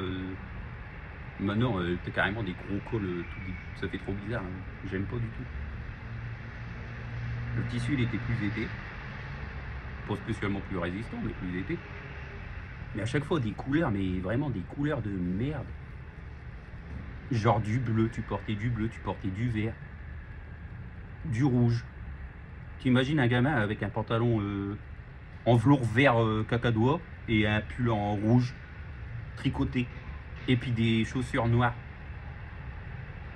Maintenant, t'as carrément des gros cols. Ça fait trop bizarre. Hein. J'aime pas du tout. Le tissu, il était plus épais. Pas spécialement plus résistant, mais plus épais. Mais à chaque fois, des couleurs, mais vraiment des couleurs de merde. Genre du bleu, tu portais du bleu, tu portais du vert, du rouge. T'imagines un gamin avec un pantalon en velours vert cacadois et un pull en rouge tricoté. Et puis des chaussures noires.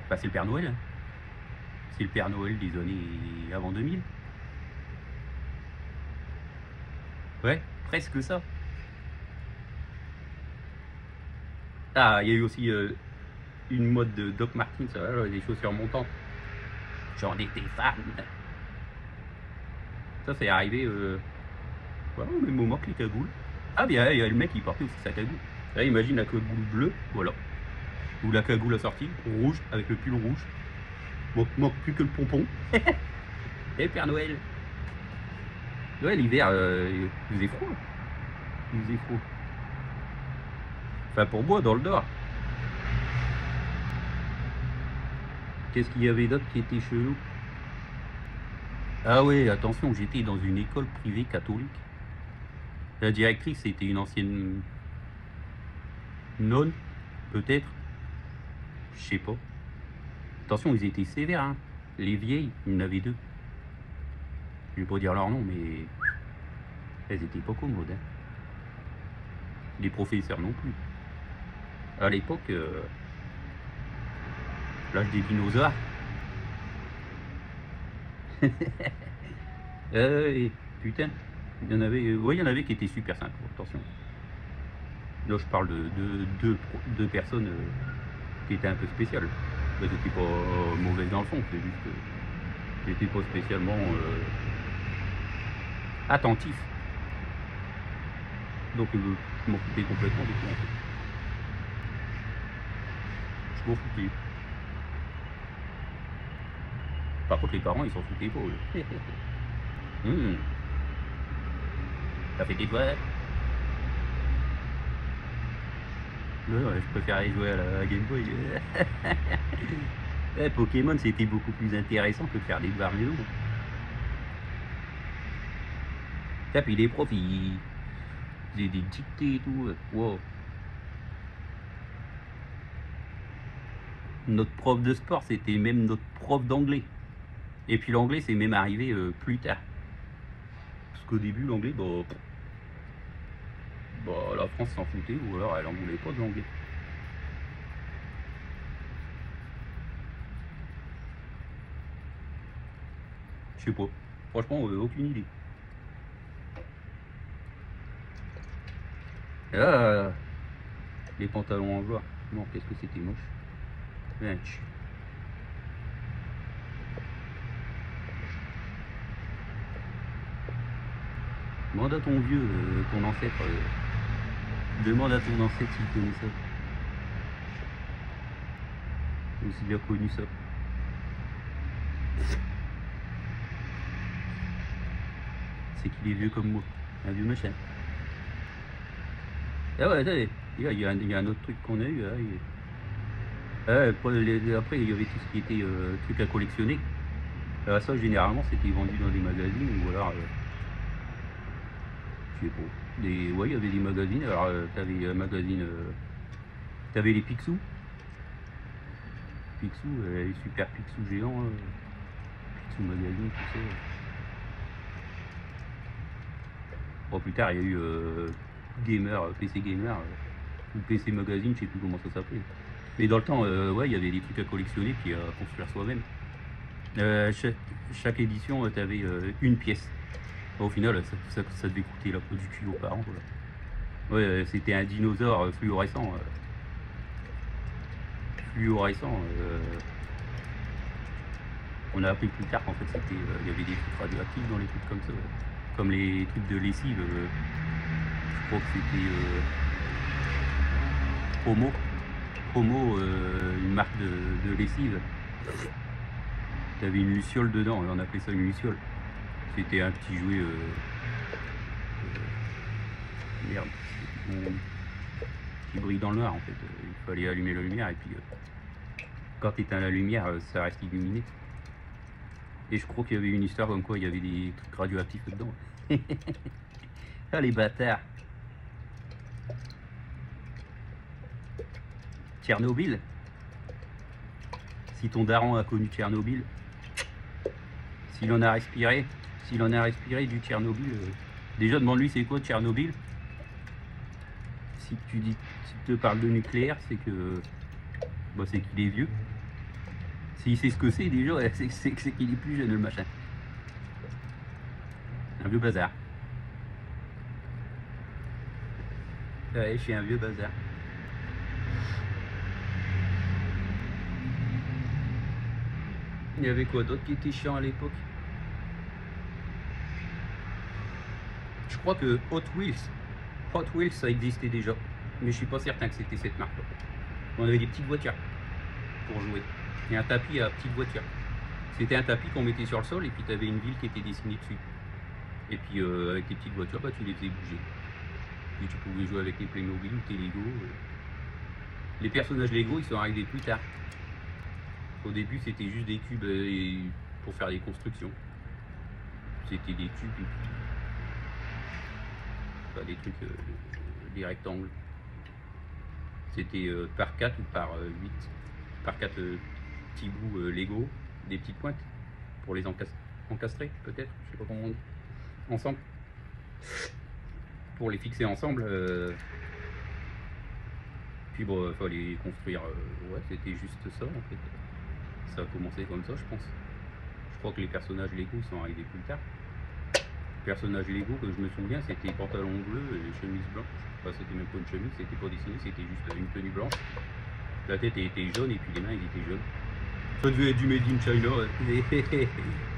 Bah, c'est le Père Noël. Hein. C'est le Père Noël des années avant 2000. Ouais, presque ça. Ah, il y a eu aussi une mode de Doc Martens, des chaussures montantes. J'en étais fan. Ça, c'est arrivé ouais, au même moment que les cagoules. Ah, bien, il y a le mec qui portait aussi sa cagoule. Là, imagine la cagoule bleue, voilà. Ou la cagoule assortie, rouge, avec le pull rouge. Manque plus que le pompon. Et Père Noël. Ouais, l'hiver, il faisait froid. Il faisait froid. Enfin, pour moi, dans le Nord. Qu'est-ce qu'il y avait d'autre qui était chelou? Ah ouais, attention, j'étais dans une école privée catholique. La directrice était une ancienne nonne, peut-être. Je sais pas. Attention, ils étaient sévères, hein. Les vieilles, il y en avait 2. Je vais pas dire leur nom, mais elles étaient pas commodes. Hein. Les professeurs non plus. À l'époque, l'âge des dinosaures. Putain, il y en avait, ouais, il y en avait qui étaient super sympas. Attention. Là, je parle de deux personnes qui étaient un peu spéciales. Elles n'étaient pas mauvaises dans le fond, c'est juste que j'étais pas spécialement attentif. Donc, je m'en foutais complètement du tout. En fait. Je m'en foutais. Par contre, les parents, ils s'en foutaient pas. T'as fait tes devoirs? Non, je préfère aller jouer à la Game Boy. Pokémon, c'était beaucoup plus intéressant que de faire des devoirs maison. Et puis les profs, ils faisaient des dictées et tout. Wow. Notre prof de sport, c'était même notre prof d'anglais. Et puis l'anglais, c'est même arrivé plus tard. Parce qu'au début, l'anglais, la France s'en foutait, ou alors elle en voulait pas de l'anglais. Je sais pas. Franchement, aucune idée. Ah, les pantalons en joie. Non, qu'est-ce que c'était moche. Bench. Demande à ton vieux, ton ancêtre. Demande à ton ancêtre s'il connaît ça. Ou s'il a connu ça. C'est qu'il est vieux comme moi. Un vieux machin. Ah ouais, attendez, il y a un autre truc qu'on a eu. Là, après, il y avait tout ce qui était trucs à collectionner. Ça, généralement, c'était vendu dans des magazines ou alors, je sais pas. Ouais, il y avait des magazines. Alors, t'avais un magazine, t'avais les Picsou. Picsou, les super Picsou géants. Picsou magazine, tout ça. Bon, plus tard, il y a eu Gamer, PC Gamer, ou PC Magazine, je sais plus comment ça s'appelait. Mais dans le temps, ouais, il y avait des trucs à collectionner puis à construire soi-même. Chaque édition, tu avais une pièce. Au final, ça devait coûter la peau du cul aux parents. Voilà. Ouais, c'était un dinosaure fluorescent. Fluorescent. On a appris plus tard qu'en fait, il y avait des trucs radioactifs dans les trucs comme ça. Ouais. Comme les trucs de lessive. Je crois que c'était Promo, une marque de lessive. T'avais une luciole dedans, on appelait ça une luciole. C'était un petit jouet. Merde. Qui brille dans le noir en fait. Il fallait allumer la lumière et puis quand tu éteins la lumière, ça reste illuminé. Et je crois qu'il y avait une histoire comme quoi il y avait des trucs radioactifs dedans. Ah les bâtards. Tchernobyl. Si ton daron a connu Tchernobyl, s'il en a respiré du Tchernobyl, déjà demande-lui c'est quoi Tchernobyl. Si tu te parles de nucléaire, c'est que bah, c'est qu'il est vieux. S'il sait ce que c'est déjà, c'est qu'il est plus jeune le machin. Un vieux bazar. Ouais, je suis un vieux bazar. Il y avait quoi d'autre qui était chiant à l'époque? Je crois que Hot Wheels ça existait déjà, mais je suis pas certain que c'était cette marque-là. On avait des petites voitures pour jouer et un tapis à petites voitures. C'était un tapis qu'on mettait sur le sol et puis tu avais une ville qui était dessinée dessus. Et puis avec tes petites voitures, bah, tu les faisais bouger. Puis tu pouvais jouer avec les Playmobil ou tes Lego. Les personnages Lego, ils sont arrivés plus tard. Au début, c'était juste des cubes pour faire des constructions. C'était des cubes et puis enfin, des trucs, des rectangles. C'était par 4 ou par 8. Par 4 petits bouts Lego, des petites pointes pour les encastrer, peut-être, je sais pas comment on dit. Ensemble. Pour les fixer ensemble. Puis bon, il fallait construire. Ouais, c'était juste ça en fait. Ça a commencé comme ça, je pense. Je crois que les personnages Lego ils sont arrivés plus tard. Les personnages Lego que je me souviens, c'était pantalon bleu et chemise blanche. Enfin, c'était même pas une chemise, c'était pas dessiné, c'était juste une tenue blanche. La tête était jaune et puis les mains ils étaient jaunes. Ça devait être du made in China.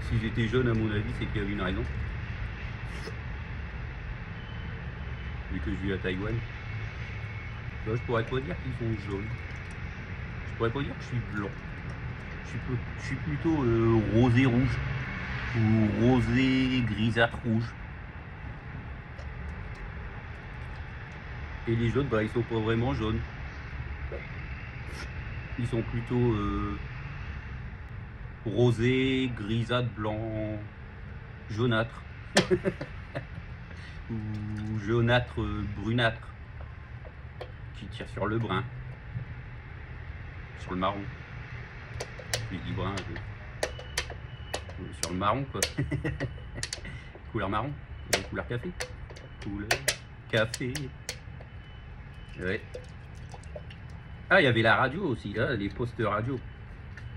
S'ils étaient jaunes, à mon avis, c'est qu'il y avait une raison. Vu que je vis à Taïwan. Là, je pourrais pas dire qu'ils sont jaunes. Je pourrais pas dire que je suis blanc. Je suis plutôt rosé rouge ou rosé grisâtre rouge. Et les jaunes, bah, ils sont pas vraiment jaunes. Ils sont plutôt rosé, grisâtre, blanc, jaunâtre. Ou jaunâtre, brunâtre. Qui tire sur le brun. Sur le marron. J'ai dit brun, sur le marron quoi. Couleur marron, couleur café. Couleur café. Ouais. Ah, il y avait la radio aussi, là, les postes radio.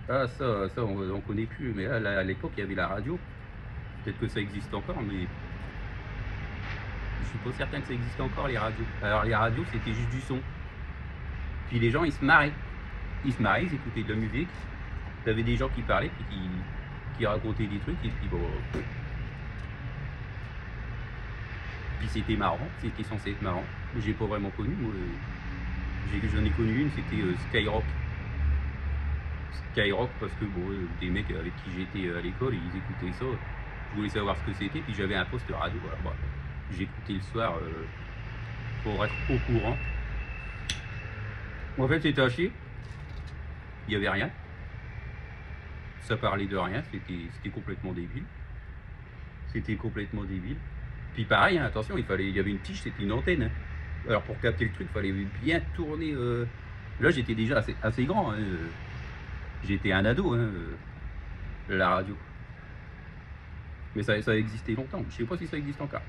Ah, ça on connaît plus, mais là, à l'époque, il y avait la radio. Peut-être que ça existe encore, mais je suis pas certain que ça existe encore, les radios. Alors, les radios, c'était juste du son. Puis les gens, ils se marraient. Ils écoutaient de la musique. T'avais des gens qui parlaient, puis qui racontaient des trucs, et puis bon. Puis c'était marrant, c'était censé être marrant. Mais j'ai pas vraiment connu, moi. J'en ai connu une, c'était Skyrock. Skyrock, parce que bon, des mecs avec qui j'étais à l'école, ils écoutaient ça. Je voulais savoir ce que c'était, puis j'avais un poste radio. Voilà, bah, j'écoutais le soir pour être au courant. En fait, c'était à chier. Il n'y avait rien. Ça parlait de rien, c'était complètement débile. C'était complètement débile. Puis pareil, hein, attention, il y avait une tige, c'était une antenne. Hein. Alors pour capter le truc, il fallait bien tourner. Là, j'étais déjà assez grand. Hein. J'étais un ado, hein, la radio. Mais ça a existé longtemps. Je sais pas si ça existe encore.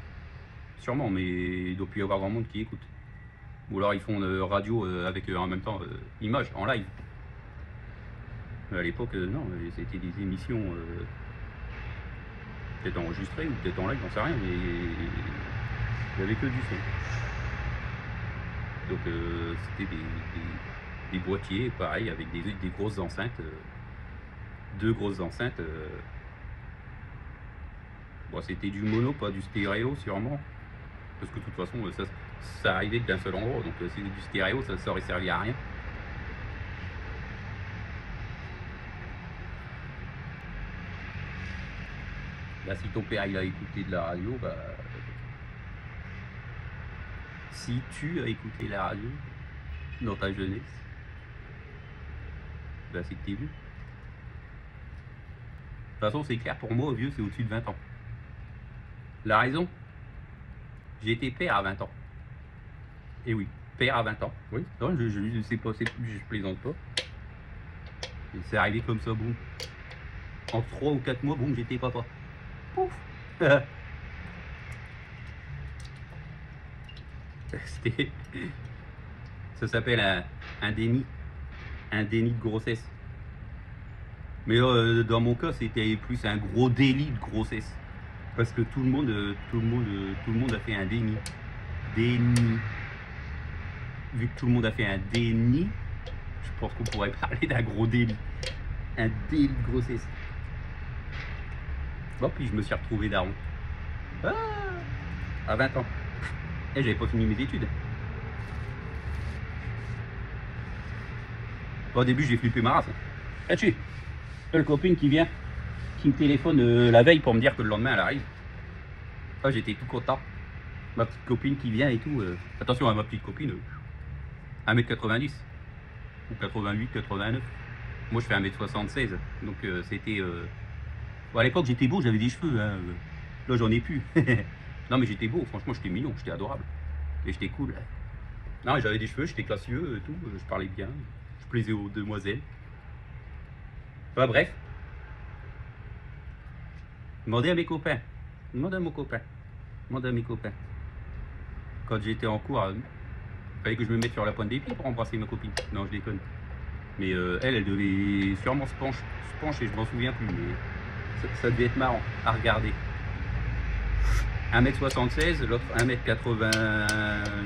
Sûrement, mais il doit plus y avoir grand monde qui écoute. Ou alors ils font radio avec en même temps image, en live. À l'époque, non, c'était des émissions peut-être enregistrées ou peut-être en live, j'en sais rien, mais il n'y avait que du son. Donc c'était des boîtiers, pareil, avec des grosses enceintes, deux grosses enceintes. Bon, c'était du mono, pas du stéréo sûrement, parce que de toute façon ça arrivait d'un seul endroit, donc c'est du stéréo, ça aurait servi à rien. Là, si ton père il a écouté de la radio, bah, si tu as écouté la radio dans ta jeunesse, bah, c'est que t'es vieux. De toute façon, c'est clair, pour moi, vieux, c'est au-dessus de 20 ans. La raison, j'ai été père à 20 ans. Et oui, père à 20 ans. Oui, non, je sais pas, je plaisante pas. C'est arrivé comme ça, boum. En 3 ou 4 mois, boum, j'étais papa. Pouf. Ça s'appelle un déni. Un déni de grossesse. Mais dans mon cas, c'était plus un gros délit de grossesse. Parce que tout le monde a fait un déni. Déni. Vu que tout le monde a fait un déni, je pense qu'on pourrait parler d'un gros délit. Un délit de grossesse. Bon, puis je me suis retrouvé daron. Ah, à 20 ans. Et j'avais pas fini mes études. Bon, au début, j'ai flippé ma race. Ah, tu as le copain qui vient, qui me téléphone la veille pour me dire que le lendemain, elle arrive. Ah, j'étais tout content. Ma petite copine qui vient et tout. Attention à ma petite copine. 1m90. Ou 88, 89. Moi, je fais 1m76. Donc, c'était... Bon, à l'époque, j'étais beau, j'avais des cheveux. Hein. Là, j'en ai plus. Non, mais j'étais beau. Franchement, j'étais mignon, j'étais adorable. Et j'étais cool. Non, j'avais des cheveux, j'étais classieux, tout. Je parlais bien. Je plaisais aux demoiselles. Enfin, bref. Demandez à mes copains. Demandez à mon copain. Demandez à mes copains. Quand j'étais en cours, il fallait que je me mette sur la pointe des pieds pour embrasser ma copine. Non, je déconne. Mais elle devait sûrement se pencher, je m'en souviens plus. Mais ça devait être marrant à regarder. 1m76, l'autre 1m80,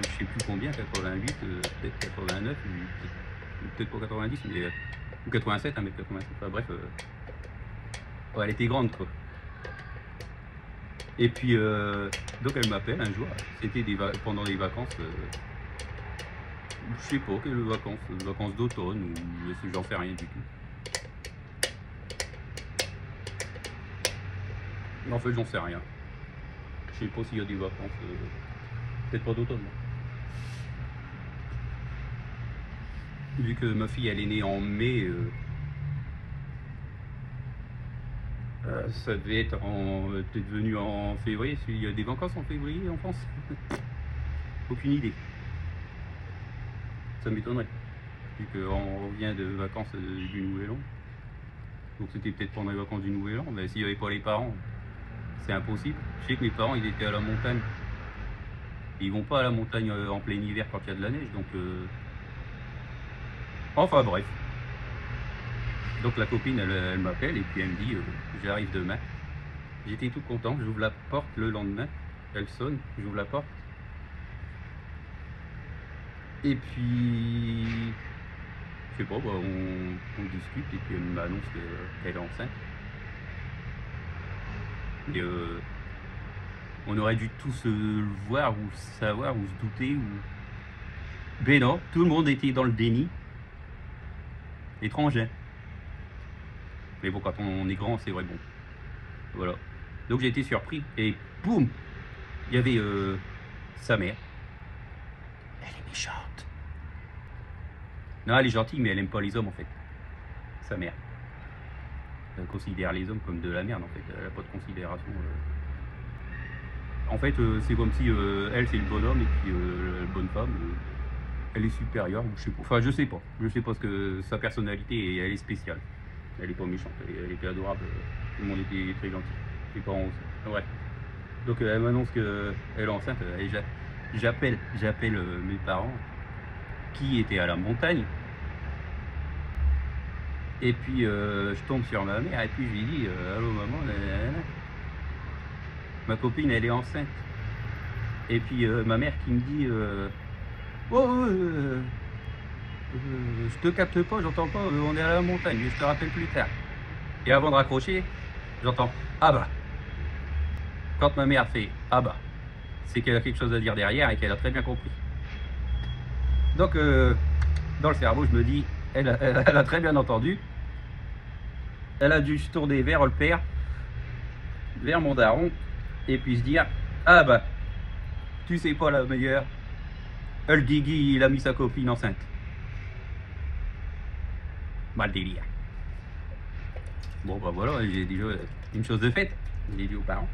je sais plus combien, 88, peut-être 89, peut-être pas 90, mais ou 87, 1m87. Enfin, bref, ouais, elle était grande, quoi. Et puis, donc elle m'appelle un jour, c'était pendant les vacances, je sais pas quelles vacances d'automne, ou j'en sais rien du tout. En fait, j'en sais rien. Je sais pas s'il y a des vacances, peut-être pas d'automne. Vu que ma fille elle est née en mai, ça devait être peut-être venu en février. Il y a des vacances en février en France. Aucune idée. Ça m'étonnerait. Vu qu'on revient de vacances du Nouvel An. Donc c'était peut-être pendant les vacances du Nouvel An. Mais s'il n'y avait pas les parents, c'est impossible. Je sais que mes parents ils étaient à la montagne. Ils vont pas à la montagne en plein hiver quand il y a de la neige. Donc enfin bref. Donc la copine elle m'appelle et puis elle me dit j'arrive demain. J'étais tout content, j'ouvre la porte le lendemain, elle sonne, j'ouvre la porte. Et puis je sais pas, bah, on discute et puis elle m'annonce qu'elle est enceinte. Et on aurait dû tous se voir ou savoir ou se douter ou... Ben non, tout le monde était dans le déni. Étranger. Mais bon, quand on est grand, c'est vrai, bon. Voilà. Donc j'ai été surpris et boum, il y avait sa mère Elle est méchante. Non, elle est gentille, mais elle aime pas les hommes en fait. Sa mère. Elle considère les hommes comme de la merde en fait. Elle a pas de considération. En fait, c'est comme si elle c'est le bonhomme et puis la bonne femme, elle est supérieure. Je sais pas. Enfin, je sais pas. Je sais pas ce que sa personnalité elle est spéciale. Elle est pas méchante. Elle était adorable. Tout le monde était très gentil. Les parents aussi. Ouais. Donc elle m'annonce qu'elle est enceinte. Et j'appelle mes parents qui étaient à la montagne. Et puis je tombe sur ma mère et puis je lui dis allô maman, nanana. Ma copine elle est enceinte. Et puis ma mère qui me dit oh je te capte pas, j'entends pas, on est à la montagne, je te rappelle plus tard. Et avant de raccrocher, j'entends ah bah. Quand ma mère fait ah bah, c'est qu'elle a quelque chose à dire derrière et qu'elle a très bien compris. Donc dans le cerveau je me dis elle a très bien entendu. Elle a dû se tourner vers le père, vers mon daron, et puis se dire ah bah, tu sais pas la meilleure, le Guigui il a mis sa copine enceinte. Mal délire. Bon bah voilà, j'ai déjà une chose de faite, j'ai dit aux parents.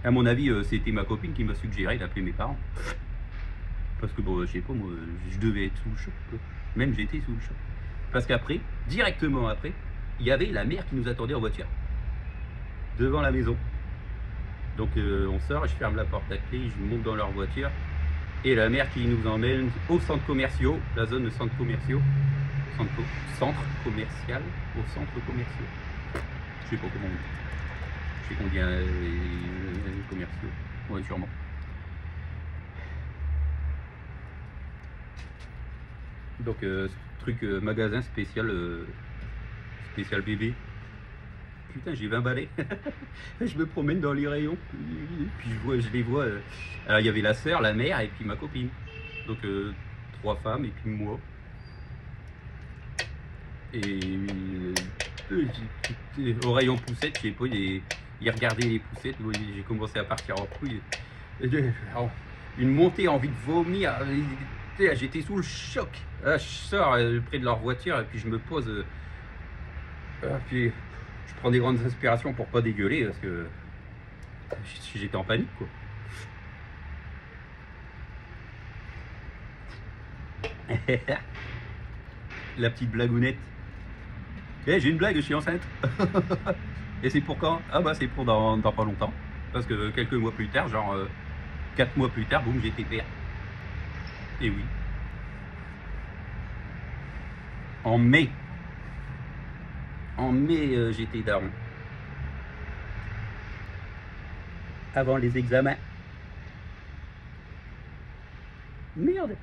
À mon avis, c'était ma copine qui m'a suggéré d'appeler mes parents. Parce que bon, je sais pas, moi, je devais être sous le choc. Même j'étais sous le choc. Parce qu'après, directement après, il y avait la mère qui nous attendait en voiture. Devant la maison. Donc on sort, je ferme la porte à clé, je monte dans leur voiture. Et la mère qui nous emmène au centre commercial, la zone de centre commercial. Centre commercial, au centre commercial. Je sais pas comment on dit. Je sais qu'on dit commerciaux. Ouais, sûrement. Donc ce truc magasin spécial spécial bébé. Putain, j'ai 20 balais. Je me promène dans les rayons. Puis je les vois. Alors il y avait la sœur, la mère et puis ma copine. Donc 3 femmes et puis moi. Et au rayon poussette, je sais pas, il regardait les poussettes. J'ai commencé à partir en couille. Une montée, envie de vomir. J'étais sous le choc. Là, je sors près de leur voiture et puis je me pose. Puis je prends des grandes inspirations pour pas dégueuler parce que j'étais en panique quoi. La petite blagounette. J'ai une blague, je suis enceinte. Et c'est pour quand? Ah bah c'est pour dans pas longtemps. Parce que quelques mois plus tard, genre 4 mois plus tard, boum, j'étais père. Et oui. En mai. En mai, j'étais daron. Avant les examens. Merde.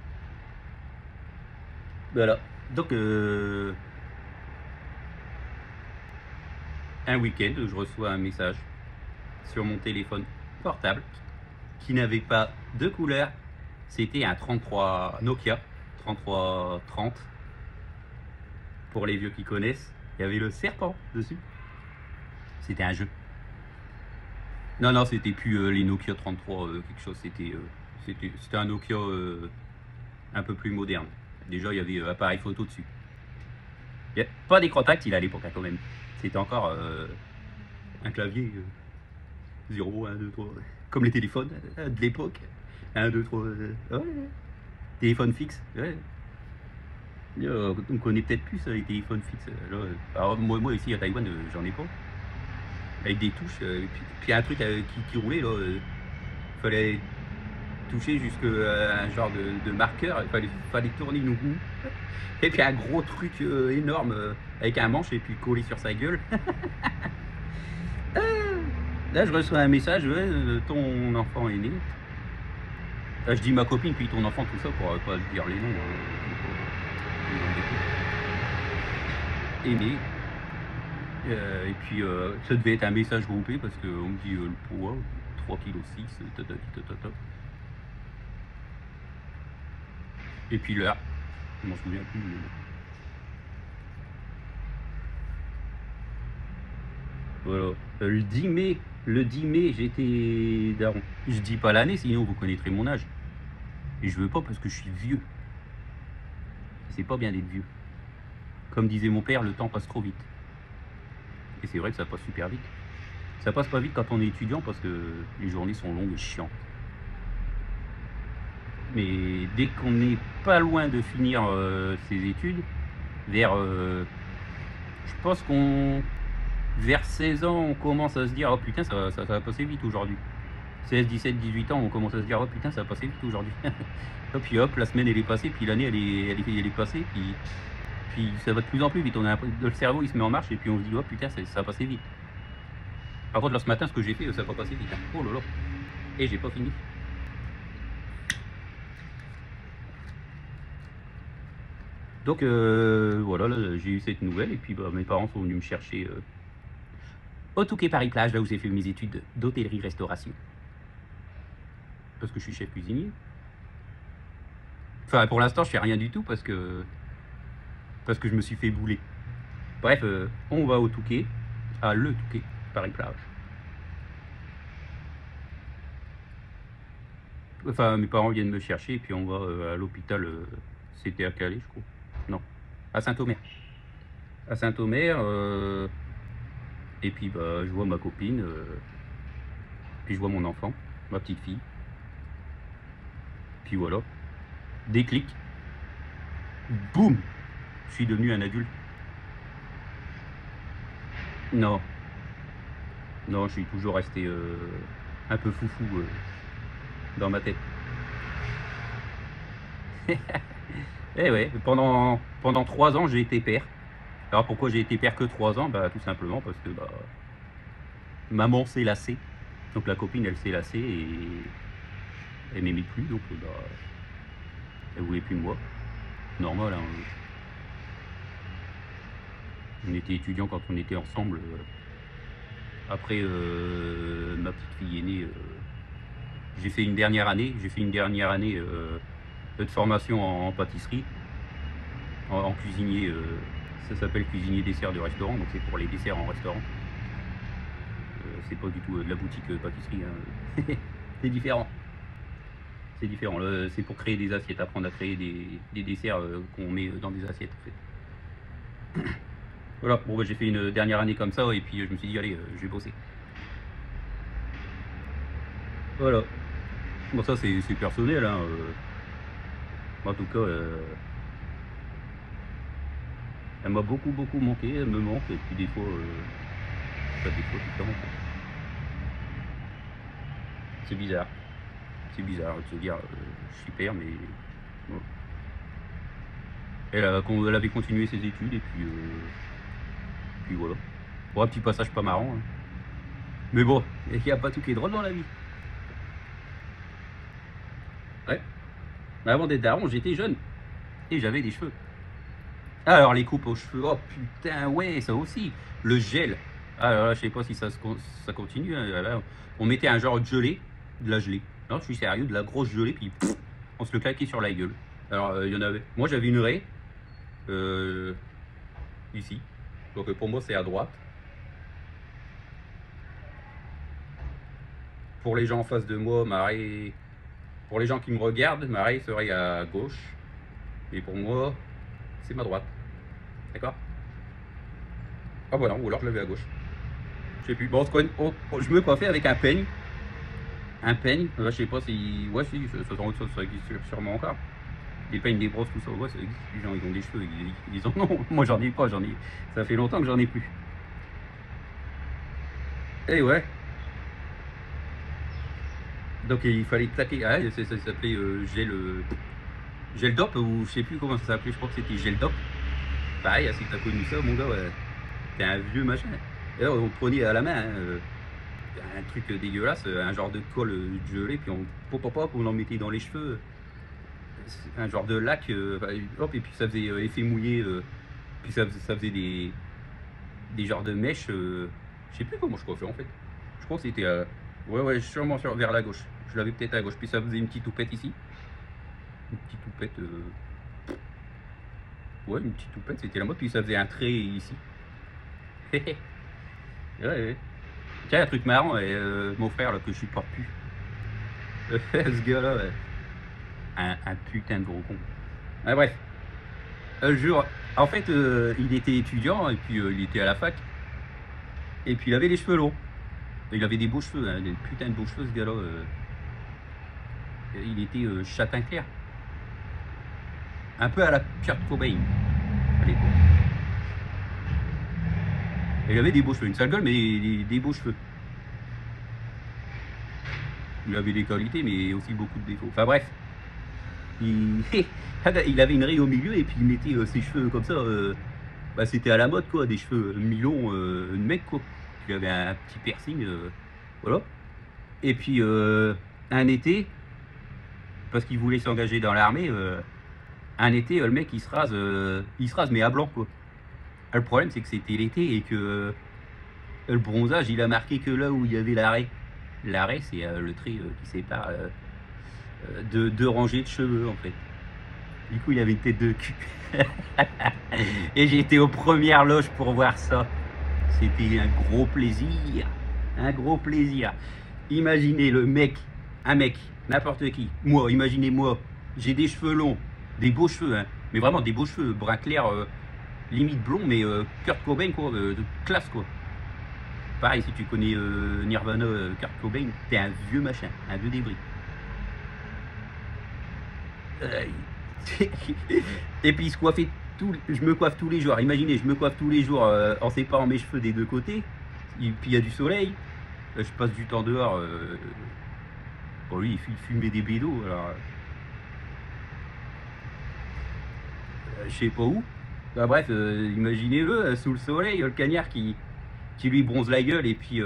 Voilà. Donc, un week-end, je reçois un message sur mon téléphone portable qui n'avait pas de couleur. C'était un 33 Nokia 3330. Pour les vieux qui connaissent, il y avait le serpent dessus. C'était un jeu. Non, c'était plus les Nokia 33 quelque chose. C'était un Nokia un peu plus moderne. Déjà, il y avait appareil photo dessus. Il y a pas d'écran tactile à l'époque quand même. C'était encore un clavier 0, 1, 2, 3. Comme les téléphones de l'époque. 1, 2, 3. Ouais. Téléphone fixe. Ouais. On connaît peut-être plus les téléphones fixes. Là, alors, moi ici à Taïwan, j'en ai pas. Avec des touches. Puis un truc qui roulait. Là, fallait toucher jusqu'à un genre de marqueur. Il fallait tourner une roue. Et puis un gros truc énorme avec un manche et puis collé sur sa gueule. Là, je reçois un message, ton enfant est né. Là, je dis ma copine, puis ton enfant, tout ça, pour pas dire les noms. Aimé. Et puis, ça devait être un message groupé parce qu'on me dit le poids, 3,6 kg. Et puis l'heure, je m'en souviens plus. Voilà. Le 10 mai, j'étais daron. Je dis pas l'année, sinon vous connaîtrez mon âge. Et je veux pas parce que je suis vieux. C'est pas bien d'être vieux. Comme disait mon père, le temps passe trop vite. Et c'est vrai que ça passe super vite. Ça passe pas vite quand on est étudiant parce que les journées sont longues et chiantes. Mais dès qu'on n'est pas loin de finir ses études, vers, je pense qu'on, vers 16 ans, on commence à se dire, oh putain, ça va passer vite aujourd'hui. 16, 17, 18 ans, on commence à se dire, oh putain, ça va passer vite aujourd'hui. Et puis hop, la semaine elle est passée, puis l'année elle est passée, puis ça va de plus en plus vite. On a le cerveau il se met en marche et puis on se dit, oh putain, ça va passer vite. Par contre, là ce matin, ce que j'ai fait, ça va passer vite. Oh là là. Et j'ai pas fini. Donc voilà, j'ai eu cette nouvelle et puis bah, mes parents sont venus me chercher au Touquet Paris-Plage, là où j'ai fait mes études d'hôtellerie-restauration. Parce que je suis chef cuisinier. Enfin, pour l'instant, je fais rien du tout parce que je me suis fait bouler. Bref, on va au Touquet, à le Touquet Paris-Plage. Enfin, mes parents viennent me chercher et puis on va à l'hôpital, c'était à Calais, je crois. Non, à Saint-Omer. À Saint-Omer, et puis bah, je vois ma copine, puis je vois mon enfant, ma petite fille. Puis voilà, déclic, boum, je suis devenu un adulte. Non, non, je suis toujours resté un peu foufou dans ma tête. Eh ouais, pendant 3 ans, j'ai été père. Alors pourquoi j'ai été père que 3 ans? Bah tout simplement parce que bah, maman s'est lassée. Donc la copine, elle s'est lassée et elle m'aimait plus, donc bah, elle voulait plus de moi. Normal, hein. On était étudiants quand on était ensemble. Après ma petite fille est née, j'ai fait une dernière année. De formation en pâtisserie, en cuisinier. Ça s'appelle cuisinier dessert de restaurant, donc c'est pour les desserts en restaurant. C'est pas du tout de la boutique pâtisserie, hein. C'est différent. C'est différent. C'est pour créer des assiettes, apprendre à créer des desserts qu'on met dans des assiettes en fait. Voilà, bon bah, j'ai fait une dernière année comme ça et puis je me suis dit allez, je vais bosser. Voilà. Bon ça c'est personnel, hein. En tout cas, elle m'a beaucoup manqué, elle me manque et puis des fois, pas des fois tout le temps. C'est bizarre. C'est bizarre de se dire je suis père, mais bon. Elle avait continué ses études et puis voilà. Bon, un petit passage pas marrant, hein. Mais bon, il n'y a pas tout qui est drôle dans la vie. Ouais. Avant d'être daron, j'étais jeune et j'avais des cheveux. Alors les coupes aux cheveux, oh putain, ouais, ça aussi. Le gel. Alors là, je sais pas si ça continue, hein. Là, on mettait un genre de gelée, de la gelée. Non, je suis sérieux, de la grosse gelée, puis pff, on se le claquait sur la gueule. Alors il y en avait. Moi j'avais une raie ici. Donc pour moi c'est à droite. Pour les gens en face de moi, ma raie. Pour les gens qui me regardent, ma raie serait à gauche. Et pour moi, c'est ma droite. D'accord? Ah voilà, ou alors je l'avais à gauche. Je sais plus. Bon, je me coiffais avec un peigne. Un peigne, je sais pas si. Ouais, si, ça existe sûrement encore. Des peignes, des brosses, tout ça, ouais, ça existe. Les gens, ils ont des cheveux, ils en ont. Moi, j'en ai pas, ça fait longtemps que j'en ai plus. Et ouais. Donc, il fallait claquer. Ah, ça s'appelait gel dop, ou je sais plus comment ça s'appelait, je crois que c'était gel dop. Pareil, si t'as connu ça, mon gars, ouais, t'es un vieux machin. Et là, on prenait à la main, hein, un truc dégueulasse, un genre de colle gelée, puis on en mettait dans les cheveux. Un genre de lac, hop, et puis ça faisait effet mouillé, puis ça faisait des genres de mèches. Je sais plus comment je coiffais en fait. Je crois que c'était ouais, sûrement vers la gauche. Je l'avais peut-être à gauche, puis ça faisait une petite toupette ici. Une petite toupette. Ouais, une petite toupette, c'était la mode, puis ça faisait un trait ici. Ouais. Tiens, un truc marrant, mon frère là que je supporte plus. Ce gars-là, ouais. un putain de gros con. Ah, bref, un jour, en fait, il était étudiant et puis il était à la fac. Et puis il avait les cheveux longs. Il avait des beaux cheveux, hein, des putains de beaux cheveux, ce gars-là. Il était châtain clair. Un peu à la Kurt Cobain à l'époque. Il avait des beaux cheveux, une sale gueule, mais des beaux cheveux. Il avait des qualités, mais aussi beaucoup de défauts. Enfin bref, il avait une raie au milieu et puis il mettait ses cheveux comme ça. Bah, c'était à la mode, quoi, des cheveux mi-longs, de mec, quoi. Il avait un petit piercing, voilà. Et puis un été, parce qu'il voulait s'engager dans l'armée, un été, le mec il se rase mais à blanc, quoi. Le problème c'est que c'était l'été et que le bronzage il a marqué que là où il y avait l'arrêt. L'arrêt c'est le trait qui sépare de deux rangées de cheveux en fait. Du coup il avait une tête de cul. Et j'étais aux premières loges pour voir ça. C'était un gros plaisir. Un gros plaisir. Imaginez le mec, un mec, n'importe qui. Moi, imaginez-moi, j'ai des cheveux longs, des beaux cheveux, hein, mais vraiment des beaux cheveux, brun clair, limite blond, mais Kurt Cobain, quoi, de classe, quoi. Pareil, si tu connais Nirvana, Kurt Cobain, t'es un vieux machin, un vieux débris. Et puis il se coiffait je me coiffe tous les jours. Imaginez, je me coiffe tous les jours en séparant mes cheveux des deux côtés. Et puis il y a du soleil. Je passe du temps dehors. Bon, lui, il fumait des bédos. Alors, je sais pas où. Bah, bref, imaginez-le sous le soleil, le cagnard qui lui bronze la gueule. Et puis,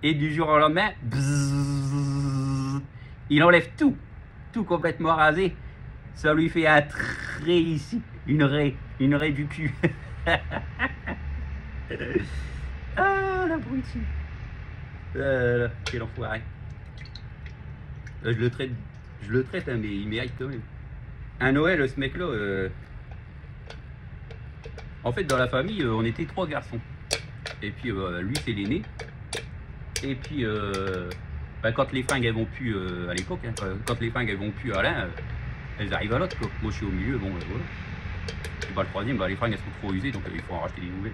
et du jour au lendemain, bzzz, il enlève tout complètement rasé. Ça lui fait un trait ici, une raie du cul. Ah, l'abruti. Quel enfoiré. Je le traite, hein, mais il mérite quand même. Un Noël, ce mec-là, en fait, dans la famille, on était 3 garçons. Et puis, lui, c'est l'aîné. Et puis, bah, quand les fringues, elles vont plus, à l'époque, hein, quand les fringues, elles vont plus à l'un, elles arrivent à l'autre, quoi. Moi, je suis au milieu, bon, voilà. Et bah, le troisième, bah, les fringues, elles sont trop usées, donc il faut en racheter des nouvelles.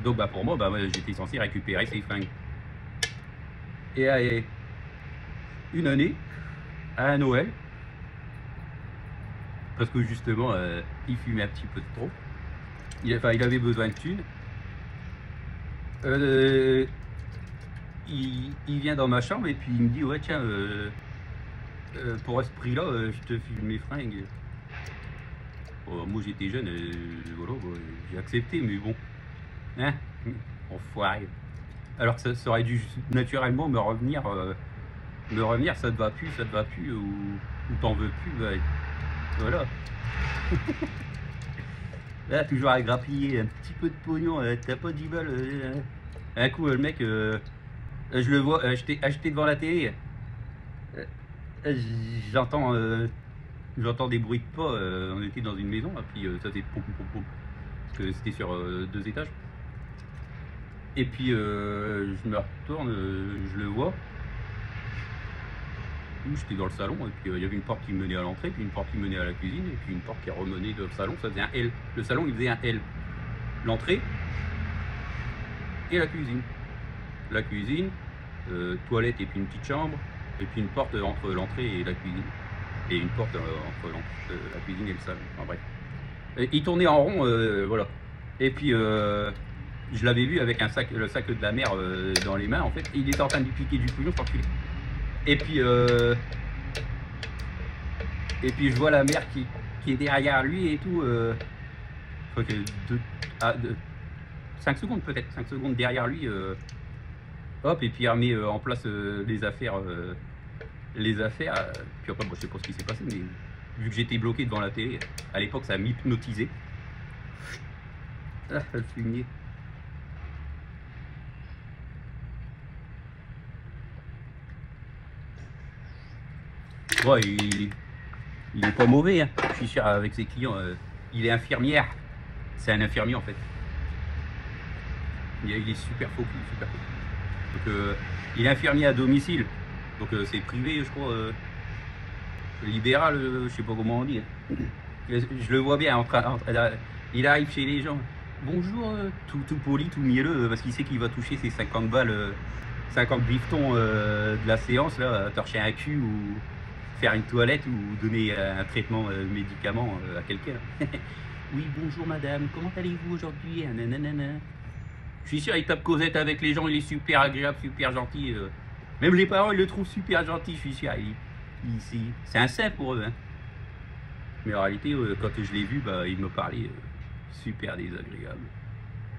Donc, bah, pour moi, bah, j'étais censé récupérer ces fringues. Et une année, à Noël, parce que justement, il fumait un petit peu de trop. Il avait besoin de thunes. Il vient dans ma chambre et puis il me dit, ouais, tiens, pour ce prix-là, je te file mes fringues. Moi j'étais jeune, voilà, j'ai accepté, mais bon, hein, enfoiré. Alors que ça aurait dû naturellement me revenir, ça te va plus, ou t'en veux plus, bah, voilà. Là, toujours à grappiller un petit peu de pognon, t'as pas 10 balles. Un coup, le mec, je le vois, j'étais devant la télé. J'entends des bruits de pas. On était dans une maison, et puis ça faisait pom pom pom, parce que c'était sur 2 étages. Et puis je me retourne, je le vois. J'étais dans le salon, et puis il y avait une porte qui menait à l'entrée, puis une porte qui menait à la cuisine, et puis une porte qui remenait dans le salon. Ça faisait un L. Le salon, il faisait un L. L'entrée et la cuisine. La cuisine, toilette et puis une petite chambre, et puis une porte entre l'entrée et la cuisine. Et une porte entre la cuisine et le salon. Enfin bref. Il tournait en rond, voilà. Et puis je l'avais vu avec le sac de la mer dans les mains, en fait. Il était en train de lui piquer du pognon, sans filer. Et puis je vois la mère qui est derrière lui et tout. Je crois que 5 secondes peut-être, 5 secondes derrière lui. Hop, et puis il remet en place les affaires. Puis après, bon, je sais pas ce qui s'est passé, mais vu que j'étais bloqué devant la télé, à l'époque ça m'hypnotisait. Ah, le fumier. Ouais, il est pas mauvais, hein. Je suis sûr, avec ses clients. Il est infirmière. C'est un infirmier en fait. Il est super focus, super focus. Donc, il est infirmier à domicile. Donc c'est privé, je crois. libéral, je sais pas comment on dit. Je le vois bien il arrive chez les gens. Bonjour, tout poli, tout mielleux, parce qu'il sait qu'il va toucher ses 50 balles, 50 bifetons de la séance, là, torcher un cul ou faire une toilette ou donner un traitement médicament à quelqu'un. Oui, bonjour madame, comment allez-vous aujourd'hui? Nanana. Je suis sûr, il tape causette avec les gens, il est super agréable, super gentil. Même les parents, ils le trouvent super gentil, je suis sûr. C'est un saint pour eux. Hein. Mais en réalité, quand je l'ai vu, bah, il me parlait super désagréable.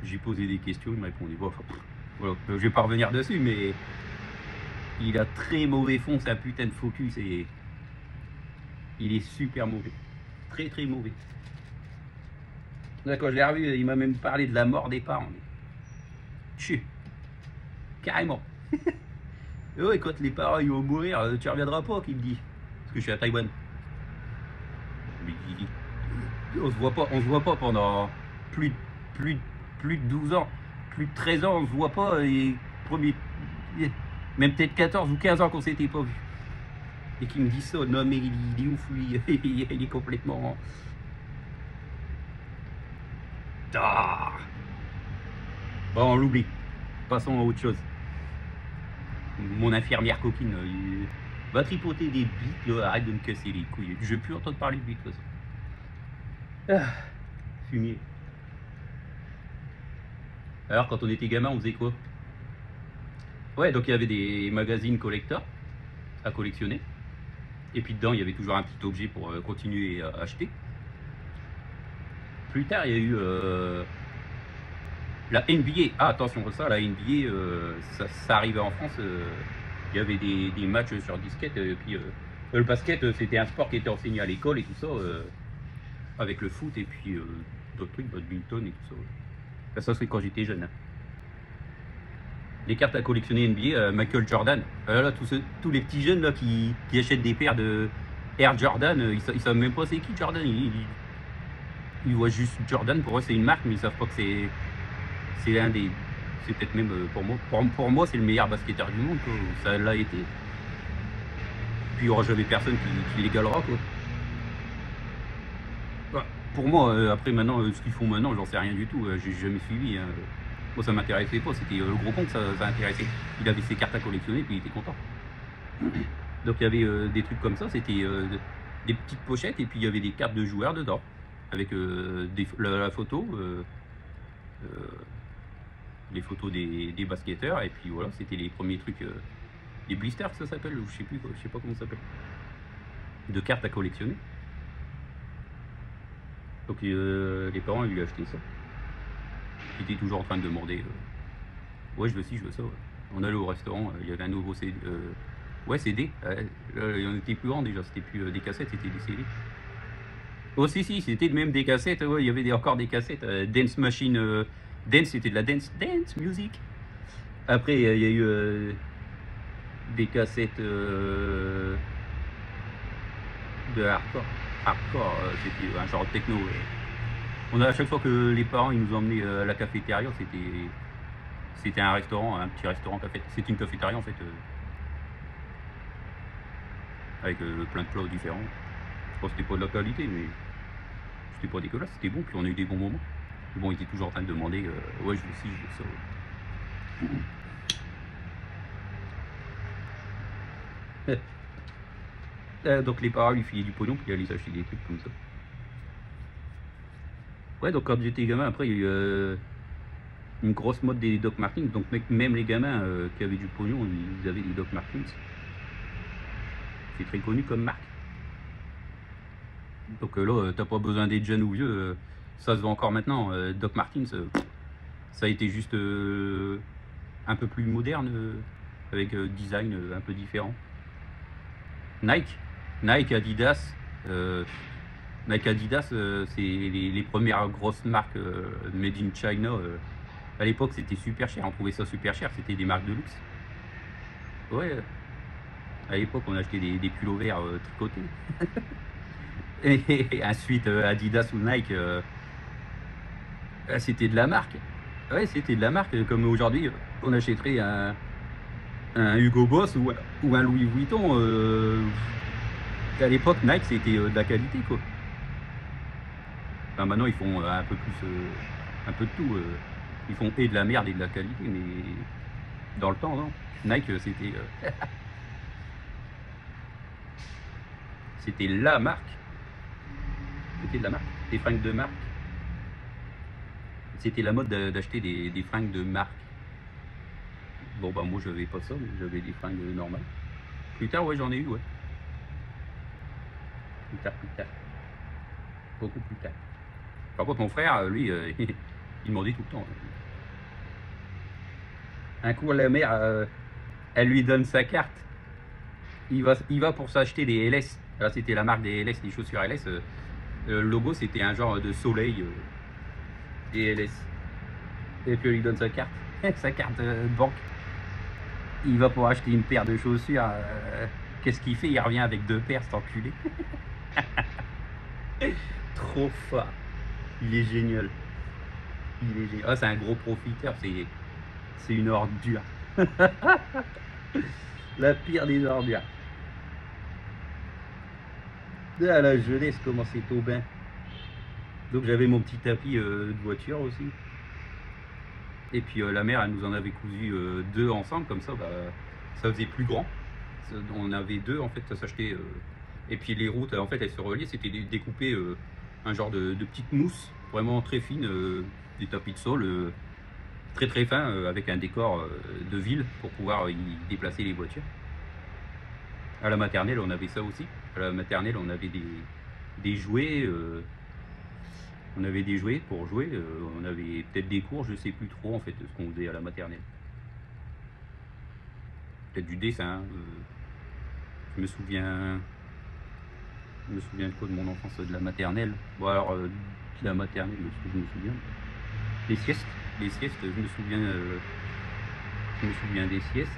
J'ai posé des questions, il m'a répondu. Bon, enfin, voilà, je vais pas revenir dessus, mais il a très mauvais fond, sa putain de focus. Et il est super mauvais. Très très mauvais. Là, quand je l'ai revu, il m'a même parlé de la mort des parents. Tchou. Carrément. Et quand les parents ils vont mourir, tu reviendras pas, qu'il me dit. Parce que je suis à Taïwan. Mais on se voit pas pendant plus de 12 ans, plus de 13 ans, on se voit pas. Et même peut-être 14 ou 15 ans qu'on s'était pas vu. Et qu'il me dit ça, non mais il est ouf lui, il est complètement... Ah. Bon, on l'oublie. Passons à autre chose. Mon infirmière coquine, va tripoter des bites, arrête de me casser les couilles. Je veux plus entendre parler de bites, de toute façon. Ah, fumier. Alors, quand on était gamin, on faisait quoi? Ouais, donc il y avait des magazines collector à collectionner. Et puis dedans, il y avait toujours un petit objet pour continuer à acheter. Plus tard, il y a eu la NBA. Ah, attention, ça, la NBA, ça arrivait en France. Il y avait des matchs sur disquette. Et puis le basket, c'était un sport qui était enseigné à l'école et tout ça, avec le foot et puis d'autres trucs, badminton et tout ça. Ça, c'est quand j'étais jeune. Hein. Les cartes à collectionner NBA, Michael Jordan. Là, tous les petits jeunes là, qui achètent des paires de Air Jordan, ils savent même pas c'est qui Jordan. Ils voient juste Jordan, pour eux c'est une marque, mais ils savent pas que c'est l'un des... C'est peut-être même pour moi c'est le meilleur basketteur du monde, quoi. Ça l'a été. Puis il n'y aura jamais personne qui l'égalera, quoi. Bah, pour moi, après maintenant, ce qu'ils font maintenant, j'en sais rien du tout, j'ai jamais suivi. Hein. Moi ça m'intéressait pas, c'était le gros compte, ça intéressait. Il avait ses cartes à collectionner, puis il était content. Donc il y avait des trucs comme ça, c'était des petites pochettes, et puis il y avait des cartes de joueurs dedans, avec la photo, les photos des basketteurs, et puis voilà, c'était les premiers trucs, les blisters ça s'appelle, ou je sais plus, quoi, je sais pas comment ça s'appelle, de cartes à collectionner. Donc les parents ils lui achetaient ça. Il était toujours en train de demander, ouais je veux ci, je veux ça. Ouais. On allait au restaurant, il y avait un nouveau CD, ouais CD, il y en était plus grand déjà, c'était plus des cassettes, c'était des CD. Oh si, c'était même des cassettes, ouais, il y avait encore des cassettes, Dance Machine, Dance, c'était de la dance music. Après, il y a eu des cassettes de hardcore, c'était un genre de techno. On a à chaque fois que les parents ils nous emmenaient à la cafétéria, c'était un restaurant, un petit restaurant café. C'était une cafétéria en fait, avec plein de plats différents. Je pense que c'était pas de la qualité, mais c'était pas dégueulasse, c'était bon, puis on a eu des bons moments. Mais bon, il était toujours en train de demander, ouais, je veux ci, je veux ça. Donc les parents lui filaient du pognon, puis ils allaient s'acheter des trucs comme ça. Ouais, donc quand j'étais gamin, après, il y a eu une grosse mode des Doc Martens, donc même les gamins qui avaient du pognon, ils avaient des Doc Martens. C'est très connu comme marque. Donc là, t'as pas besoin d'être jeune ou vieux, ça se vend encore maintenant. Doc Martens, ça a été juste un peu plus moderne, avec design un peu différent. Nike, Adidas, c'est les premières grosses marques made in China. À l'époque, c'était super cher, on trouvait ça super cher, c'était des marques de luxe. Ouais, à l'époque, on achetait des pullovers tricotés. Et ensuite, Adidas ou Nike, c'était de la marque. Ouais, c'était de la marque, comme aujourd'hui, on achèterait un Hugo Boss ou un Louis Vuitton. À l'époque, Nike, c'était de la qualité, quoi. Enfin, maintenant, ils font un peu plus, un peu de tout. Ils font et de la merde et de la qualité, mais dans le temps, non. Nike, c'était la marque. C'était de la marque. Des fringues de marque. C'était la mode d'acheter des fringues de marque. Bon, bah, moi, j'avais pas ça, mais j'avais des fringues normales. Plus tard, ouais, j'en ai eu, ouais. Plus tard. Beaucoup plus tard. Par contre, mon frère, lui, il demandait tout le temps. Un coup, la mère, elle lui donne sa carte. Il va pour s'acheter des LS. Là, c'était la marque des LS, des chaussures LS. Le logo, c'était un genre de soleil des LS. Et puis, elle lui donne sa carte. Sa carte banque. Il va pour acheter une paire de chaussures. Qu'est-ce qu'il fait? Il revient avec 2 paires, cet enculé. Trop fort. Il est génial. Il est génial. Ah, c'est un gros profiteur. C'est une ordure. La pire des ordures. Ah, la jeunesse, comment c'est au bain. Donc j'avais mon petit tapis de voiture aussi. Et puis la mère, elle nous en avait cousu 2 ensemble, comme ça, bah, ça faisait plus grand. On avait 2, en fait, ça s'achetait. Et puis les routes, en fait, elles se reliaient, c'était découpé un genre de petite mousse, vraiment très fine, des tapis de sol, très très fins, avec un décor de ville pour pouvoir y déplacer les voitures. À la maternelle, on avait ça aussi. À la maternelle, on avait des jouets. On avait des jouets pour jouer. On avait peut-être des cours, je sais plus trop en fait de ce qu'on faisait à la maternelle. Peut-être du dessin. Je me souviens. Je me souviens de quoi de mon enfance de la maternelle. Bon alors de la maternelle, ce que je me souviens. Les siestes. Les siestes, je me souviens des siestes.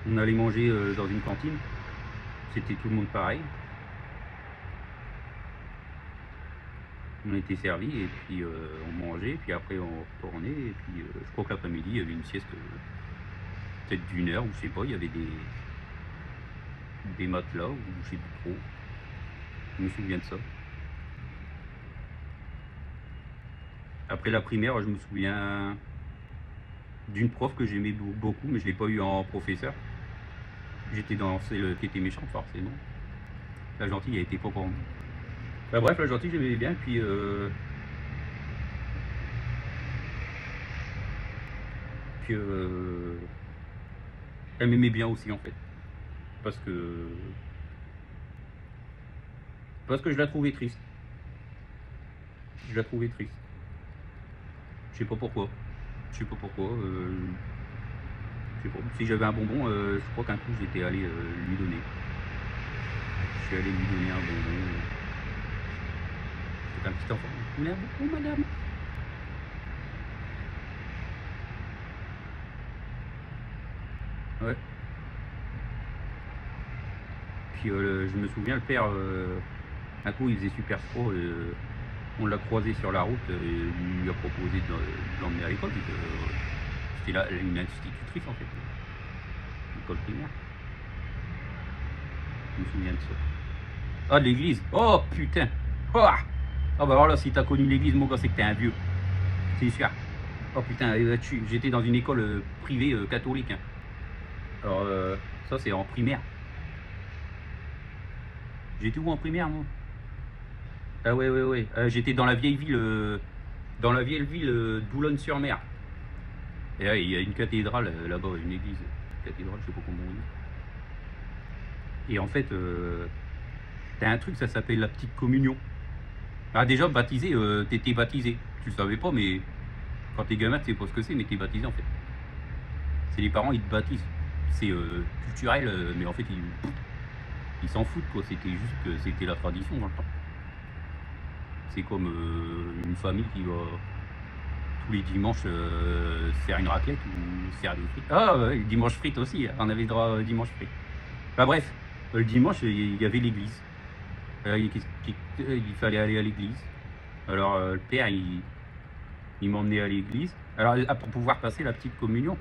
On allait manger dans une cantine. C'était tout le monde pareil. On était servis et puis on mangeait, puis après on retournait. Et puis je crois que l'après-midi, il y avait une sieste peut-être d'1 heure, ou je sais pas, il y avait des matelas, ou je sais plus trop. Je me souviens de ça. Après la primaire, je me souviens d'une prof que j'aimais beaucoup, mais je ne l'ai pas eu en professeur. J'étais dans celle qui était méchante, forcément. La gentille, elle était pas pour moi. Bah, bref, la gentille, j'aimais bien, puis elle m'aimait bien aussi, en fait. Parce que je la trouvais triste. Je la trouvais triste. Je sais pas pourquoi. Je sais pas pourquoi. Je sais pas. Si j'avais un bonbon, je crois qu'un coup j'étais allé lui donner. Je suis allé lui donner un bonbon. C'est un petit enfant. On aime beaucoup, madame. Ouais. Puis je me souviens, le père, un coup il faisait super froid. On l'a croisé sur la route et il lui a proposé de l'emmener à l'école. C'était une institutrice en fait, l'école primaire. Je me souviens de ça. Ah, de l'église. Oh putain. Oh, ah bah alors là, si t'as connu l'église, mon gars, c'est que t'es un vieux. C'est sûr. Oh putain, j'étais dans une école privée catholique. Hein. Alors ça c'est en primaire. J'étais où en primaire, moi? Ah ouais. J'étais dans la vieille ville, d'Boulogne-sur-Mer. Et là, il y a une cathédrale là-bas, une église. Cathédrale, je sais pas comment on dit. Et en fait, t'as un truc, ça s'appelle la petite communion. Ah déjà, baptisé, t'étais baptisé. Tu le savais pas, mais quand t'es gamin, tu sais pas ce que c'est, mais t'es baptisé en fait. C'est les parents, ils te baptisent. C'est culturel, mais en fait, ils s'en foutent quoi. C'était juste que c'était la tradition dans le temps. C'est comme une famille qui va tous les dimanches faire une raclette ou faire des frites. Ah ouais, dimanche frites aussi, on avait le droit dimanche frites. Bah bref, le dimanche, il y avait l'église. Il fallait aller à l'église. Alors le père, il m'emmenait à l'église. Alors pour pouvoir passer la petite communion.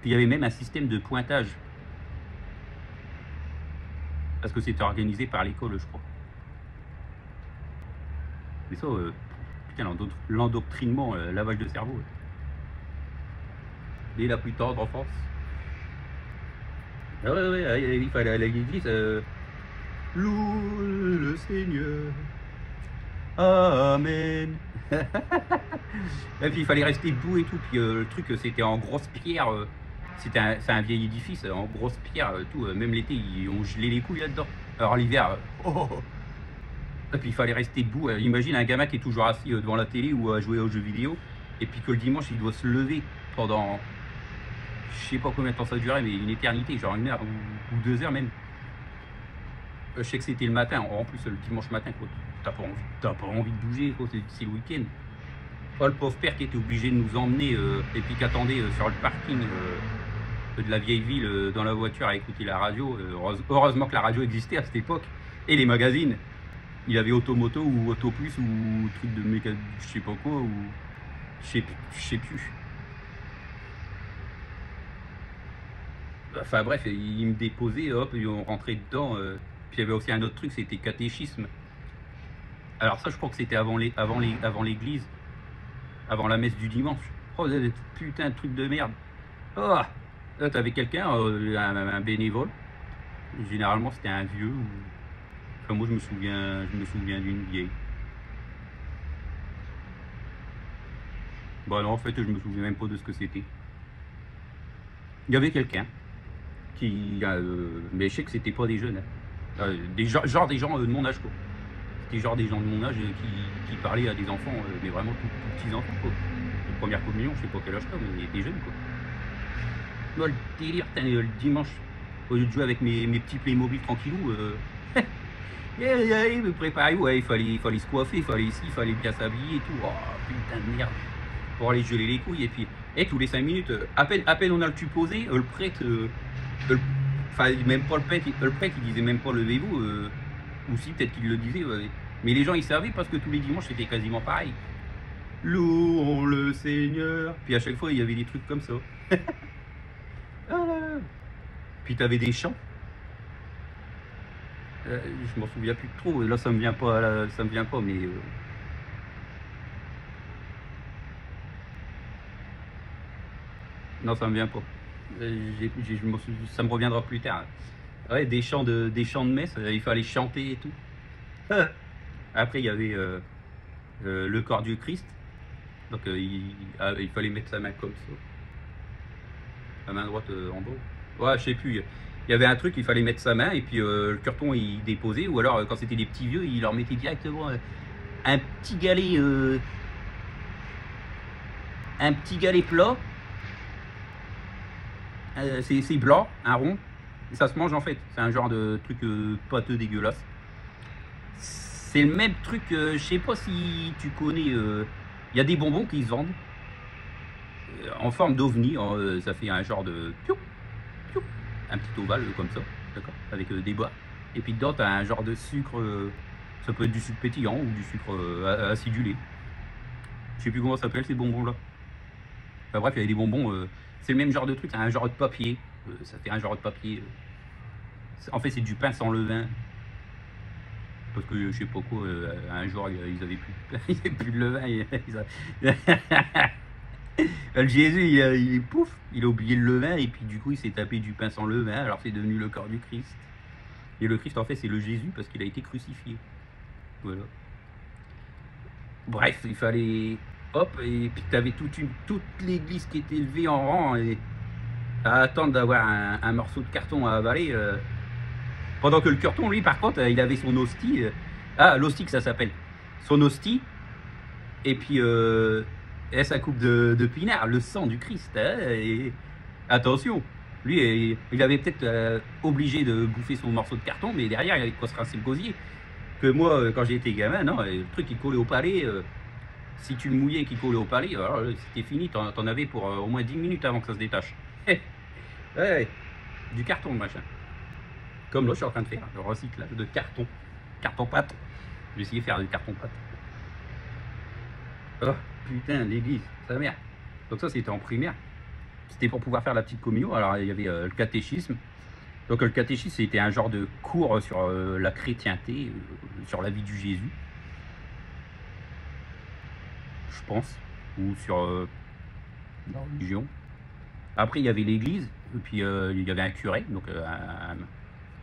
Puis il y avait même un système de pointage. Parce que c'était organisé par l'école, je crois. Mais ça, putain, l'endoctrinement, lavage de cerveau. Dès la plus tendre enfance. Ah ouais, il fallait aller à l'église. Loue le Seigneur. Amen. Et puis il fallait rester debout et tout. Puis le truc, c'était en grosse pierre. C'est un vieil édifice en grosse pierre. Tout. Même l'été, on gelait les couilles là-dedans. Alors l'hiver, et puis il fallait rester debout. Imagine un gamin qui est toujours assis devant la télé ou à jouer aux jeux vidéo. Et puis que le dimanche, il doit se lever pendant, je sais pas combien de temps ça durait, mais une éternité, genre 1 heure ou 2 heures même. Je sais que c'était le matin, en plus le dimanche matin, quoi. T'as pas envie de bouger, quoi. C'est le week-end. Oh, le pauvre père qui était obligé de nous emmener et puis qui attendait sur le parking de la vieille ville dans la voiture à écouter la radio. Heureusement que la radio existait à cette époque. Et les magazines. Il avait Automoto ou Auto Plus ou truc de méca, je sais pas quoi, ou je sais plus. Enfin bref, il me déposait, hop, et on rentrait dedans. Puis il y avait aussi un autre truc, c'était catéchisme. Alors ça, je crois que c'était avant l'église, avant la messe du dimanche. Oh, putain de truc de merde. Oh, là t'avais quelqu'un, un bénévole. Généralement c'était un vieux. Enfin, moi je me souviens d'une vieille. Bon non, en fait je me souviens même pas de ce que c'était. Il y avait quelqu'un qui, mais je sais que c'était pas des jeunes, hein. Des gens de mon âge, quoi. C'était genre des gens de mon âge qui parlaient à des enfants, mais vraiment tout petits enfants, quoi. De première communion, je sais pas quel âge t'as, mais des jeunes, quoi. Moi, le délire, le dimanche, au lieu de jouer avec mes petits Playmobil tranquillou, me préparer, ouais, il fallait se coiffer, il fallait bien s'habiller et tout. Oh putain de merde. Pour aller geler les couilles, et puis, tous les 5 minutes, à peine on a le tube posé, le prêtre, enfin, même pas le prêtre, il disait même pas levez-vous, ou si, peut-être qu'il le disait, mais les gens ils savaient parce que tous les dimanches c'était quasiment pareil. Louons le Seigneur. Puis à chaque fois il y avait des trucs comme ça. Puis t'avais des chants. Je m'en souviens plus trop. Là ça me vient pas, mais non, ça me vient pas. Ça me reviendra plus tard. Ouais, des chants de messe, il fallait chanter et tout. Après, il y avait le corps du Christ. Donc, il fallait mettre sa main comme ça. La main droite en bas. Ouais, je sais plus. Il y avait un truc, il fallait mettre sa main et puis le curton, il déposait. Ou alors, quand c'était des petits vieux, il leur mettait directement un petit galet plat. C'est blanc, un rond. Et ça se mange en fait. C'est un genre de truc pâteux dégueulasse. C'est le même truc, je sais pas si tu connais. Il y a des bonbons qui se vendent en forme d'ovni. Ça fait un genre de piou, piou, un petit ovale comme ça, d'accord, avec des bas. Et puis dedans, tu as un genre de sucre. Ça peut être du sucre pétillant ou du sucre acidulé. Je sais plus comment ça s'appelle ces bonbons là. Enfin bref, il y a des bonbons. C'est le même genre de truc, c'est un genre de papier. Ça fait un genre de papier. En fait, c'est du pain sans levain. Parce que je sais pas quoi, un jour ils avaient plus de levain. Le Jésus, il est pouf, il a oublié le levain et puis du coup il s'est tapé du pain sans levain. Alors c'est devenu le corps du Christ. Et le Christ en fait c'est le Jésus parce qu'il a été crucifié. Voilà. Bref, il fallait. Hop, et puis tu avais toute l'église qui était levée en rang et à attendre d'avoir un morceau de carton à avaler. Pendant que le curton, lui, par contre, il avait son hostie. L'hostie que ça s'appelle. Son hostie. Et puis, sa coupe de pinard, le sang du Christ. Hein, et attention, lui, il avait peut-être obligé de bouffer son morceau de carton, mais derrière, il avait quoi se rincer le gosier. Que moi, quand j'étais gamin, non, le truc, il collait au palais. Si tu le mouillais et qu'il collait au palais, alors c'était fini, t'en avais pour au moins 10 minutes avant que ça se détache. Ouais, du carton, machin. Comme là, je suis en train de faire le recyclage de carton. Carton-pâte. Je vais essayer de faire du carton-pâte. Oh, putain, l'église, sa mère. Donc ça, c'était en primaire. C'était pour pouvoir faire la petite communion. Alors, il y avait le catéchisme. Donc, le catéchisme, c'était un genre de cours sur la chrétienté, sur la vie du Jésus, je pense, ou sur la religion. Après, il y avait l'église, et puis il y avait un curé, donc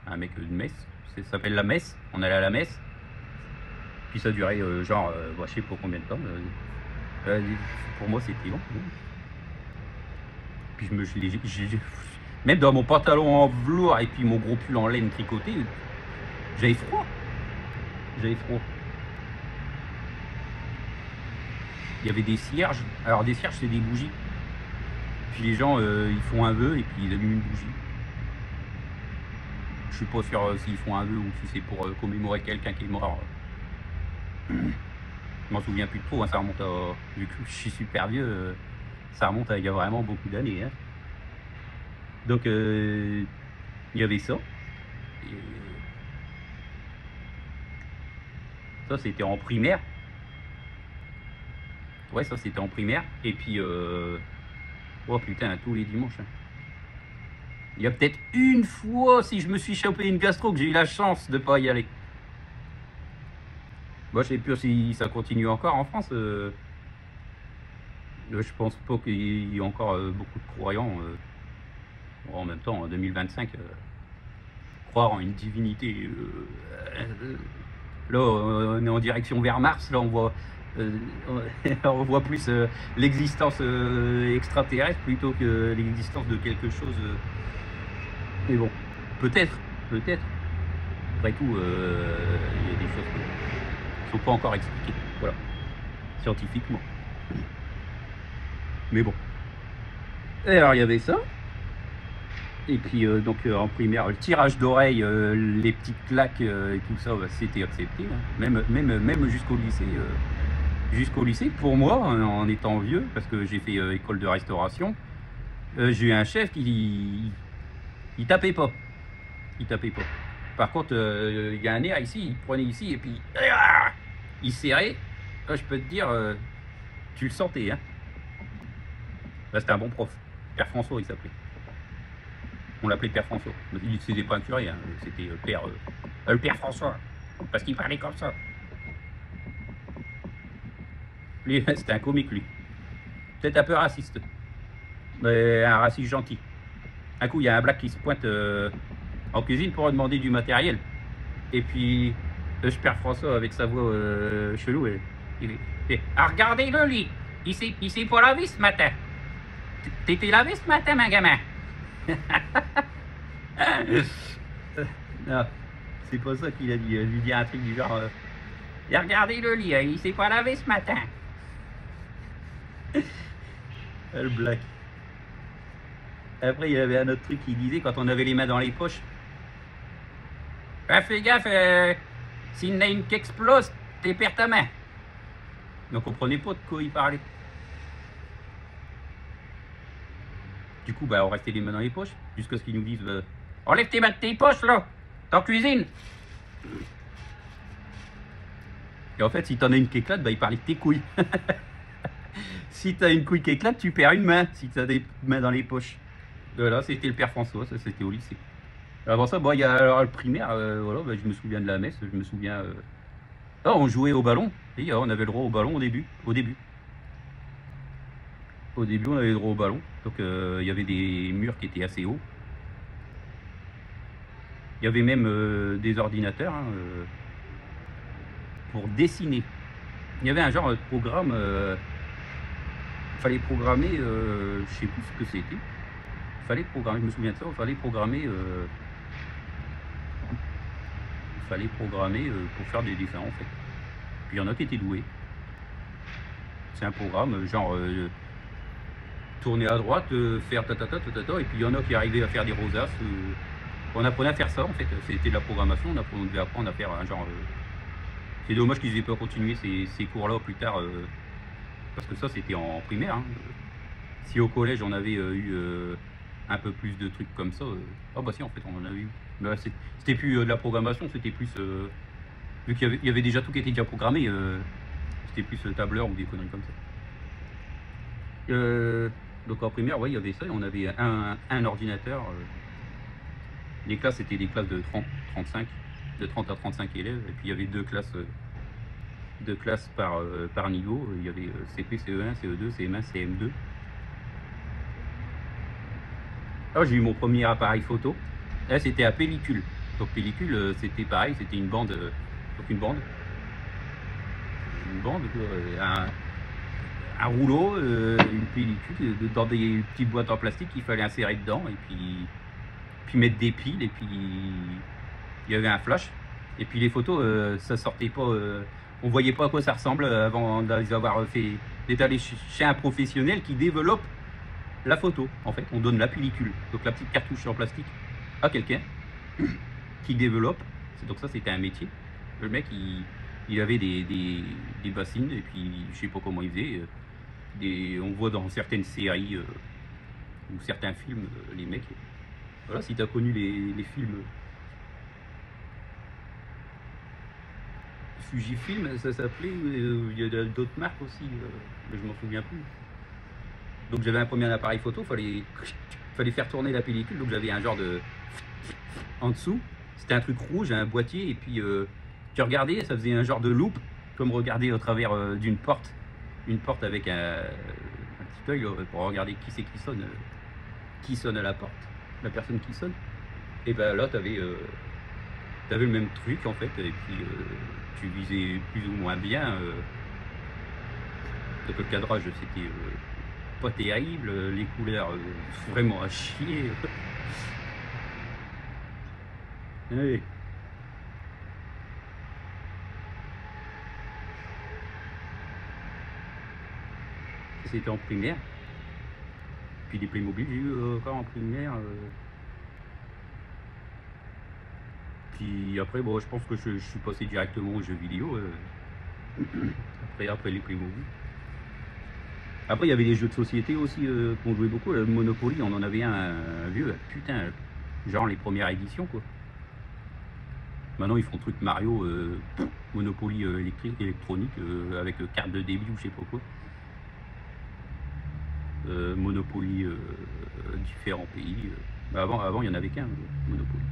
un mec de messe. Ça s'appelle la messe. On allait à la messe. Puis ça durait genre, je sais pas combien de temps. Pour moi, c'était long. Puis même dans mon pantalon en velours et puis mon gros pull en laine tricoté, j'avais froid. J'avais froid. Il y avait des cierges. Alors des cierges, c'est des bougies. Puis les gens, ils font un vœu et puis ils allument une bougie. Je suis pas sûr s'ils font un vœu ou si c'est pour commémorer quelqu'un qui est mort. Je m'en souviens plus trop, hein, ça remonte à... Vu que je suis super vieux, ça remonte à il y a vraiment beaucoup d'années. Hein. Donc, il y avait ça. Et, ça, c'était en primaire. Ouais, ça, c'était en primaire. Et puis, oh putain, tous les dimanches. Hein. Il y a peut-être une fois, si je me suis chopé une gastro, que j'ai eu la chance de pas y aller. Moi, je sais plus si ça continue encore en France. Je pense pas qu'il y ait encore beaucoup de croyants. En même temps, en 2025, croire en une divinité. Là, on est en direction vers Mars. Là, on voit, on voit plus l'existence extraterrestre plutôt que l'existence de quelque chose. Mais bon, peut-être. Après tout, il y a des choses qui ne sont pas encore expliquées. Voilà, scientifiquement. Mais bon. Et alors, il y avait ça. Et puis, donc, en primaire, le tirage d'oreilles, les petites claques et tout ça, bah, c'était accepté. Hein. Même jusqu'au lycée. Jusqu'au lycée, pour moi, en étant vieux, parce que j'ai fait école de restauration, j'ai eu un chef qui... Il tapait pas. Il tapait pas. Par contre, il y a un air ici, il prenait ici et puis... il serrait. Là, je peux te dire, tu le sentais. Hein. Là, c'était un bon prof. Père François, il s'appelait. On l'appelait Père François. Il n'était pas un curé, hein. C'était le Père François. Parce qu'il parlait comme ça. Lui, c'était un comique, lui. Peut-être un peu raciste. Mais un raciste gentil. Un coup, il y a un black qui se pointe en cuisine pour demander du matériel. Et puis, le Père François, avec sa voix chelou, il fait « Ah, regardez-le, lui. Il s'est pas lavé ce matin. T'étais lavé ce matin, ma gamin. » Non, c'est pas ça qu'il a dit. Il lui dit un truc du genre regardez-le, lui. Il s'est pas lavé ce matin. Le black. Après, il y avait un autre truc qui disait quand on avait les mains dans les poches. Ah, fais gaffe, s'il y en a une qui explose, t'es perds ta main. Donc on comprenait pas de quoi il parlait. Du coup, bah, on restait les mains dans les poches, jusqu'à ce qu'ils nous disent enlève tes mains de tes poches, là, t'es en cuisine. Et en fait, si t'en as une qui éclate, bah, il parlait de tes couilles. Si t'as une couille qui éclate, tu perds une main, si t'as des mains dans les poches. Voilà, c'était le Père François, ça c'était au lycée. Avant ça, bon, il y a alors, le primaire, voilà, bah, je me souviens de la messe, je me souviens... Oh, on jouait au ballon, et on avait le droit au ballon au début. Au début, on avait le droit au ballon, donc il y avait des murs qui étaient assez hauts. Il y avait même des ordinateurs hein, pour dessiner. Il y avait un genre de programme, il fallait programmer, je sais plus ce que c'était. Il fallait programmer, je me souviens de ça, il fallait programmer pour faire des dessins en fait. Puis il y en a qui étaient doués. C'est un programme genre tourner à droite, faire tatata, et puis il y en a qui arrivaient à faire des rosaces. On apprenait à faire ça en fait, c'était de la programmation, on devait apprendre à faire un genre... C'est dommage qu'ils aient pas continué ces cours-là plus tard, parce que ça c'était en primaire. Hein. Si au collège on avait eu un peu plus de trucs comme ça, ah bah si en fait on en a eu. C'était plus de la programmation, c'était plus... vu qu'il y avait déjà tout qui était déjà programmé, c'était plus tableur ou des conneries comme ça. Donc en primaire, ouais, il y avait ça, on avait un ordinateur. Les classes, c'était des classes de 30, 35, de 30 à 35 élèves, et puis il y avait deux classes par niveau. Il y avait CP, CE1, CE2, CM1, CM2. Alors j'ai eu mon premier appareil photo. Là, c'était à pellicule. Donc pellicule, c'était pareil, c'était une bande, donc une bande, un rouleau, une pellicule, dans des petites boîtes en plastique qu'il fallait insérer dedans, et puis mettre des piles, et puis il y avait un flash. Et puis les photos, ça sortait pas, on voyait pas à quoi ça ressemble avant d'avoir fait, d'être allé chez un professionnel qui développe la photo. En fait, on donne la pellicule, donc la petite cartouche en plastique, à quelqu'un qui développe. Donc ça, c'était un métier. Le mec, il avait des bassines, et puis je sais pas comment il faisait. On voit dans certaines séries ou certains films, les mecs. Voilà, si tu as connu les films Fujifilm, ça s'appelait. Il y a d'autres marques aussi, mais je m'en souviens plus. Donc j'avais un premier appareil photo, fallait faire tourner la pellicule. Donc j'avais un genre de en dessous, c'était un truc rouge, un boîtier, et puis tu regardais, ça faisait un genre de loupe, comme regarder au travers d'une porte, une porte avec un petit œil pour regarder qui c'est qui sonne à la porte, la personne qui sonne. Et ben là, t'avais le même truc en fait, et puis tu visais plus ou moins bien. Donc le cadrage, c'était pas terrible, les couleurs vraiment à chier. Oui. C'était en primaire. Puis des Playmobil, j'ai eu encore en primaire. Puis après, bon, je pense que je suis passé directement aux jeux vidéo. Après les Playmobil. Après, il y avait des jeux de société aussi qu'on jouait beaucoup. Le Monopoly, on en avait un vieux, putain, genre les premières éditions, quoi. Maintenant, ils font truc Mario, Monopoly électronique, avec carte de débit ou je sais pas quoi. Monopoly différents pays. Avant, il n'y en avait qu'un, Monopoly.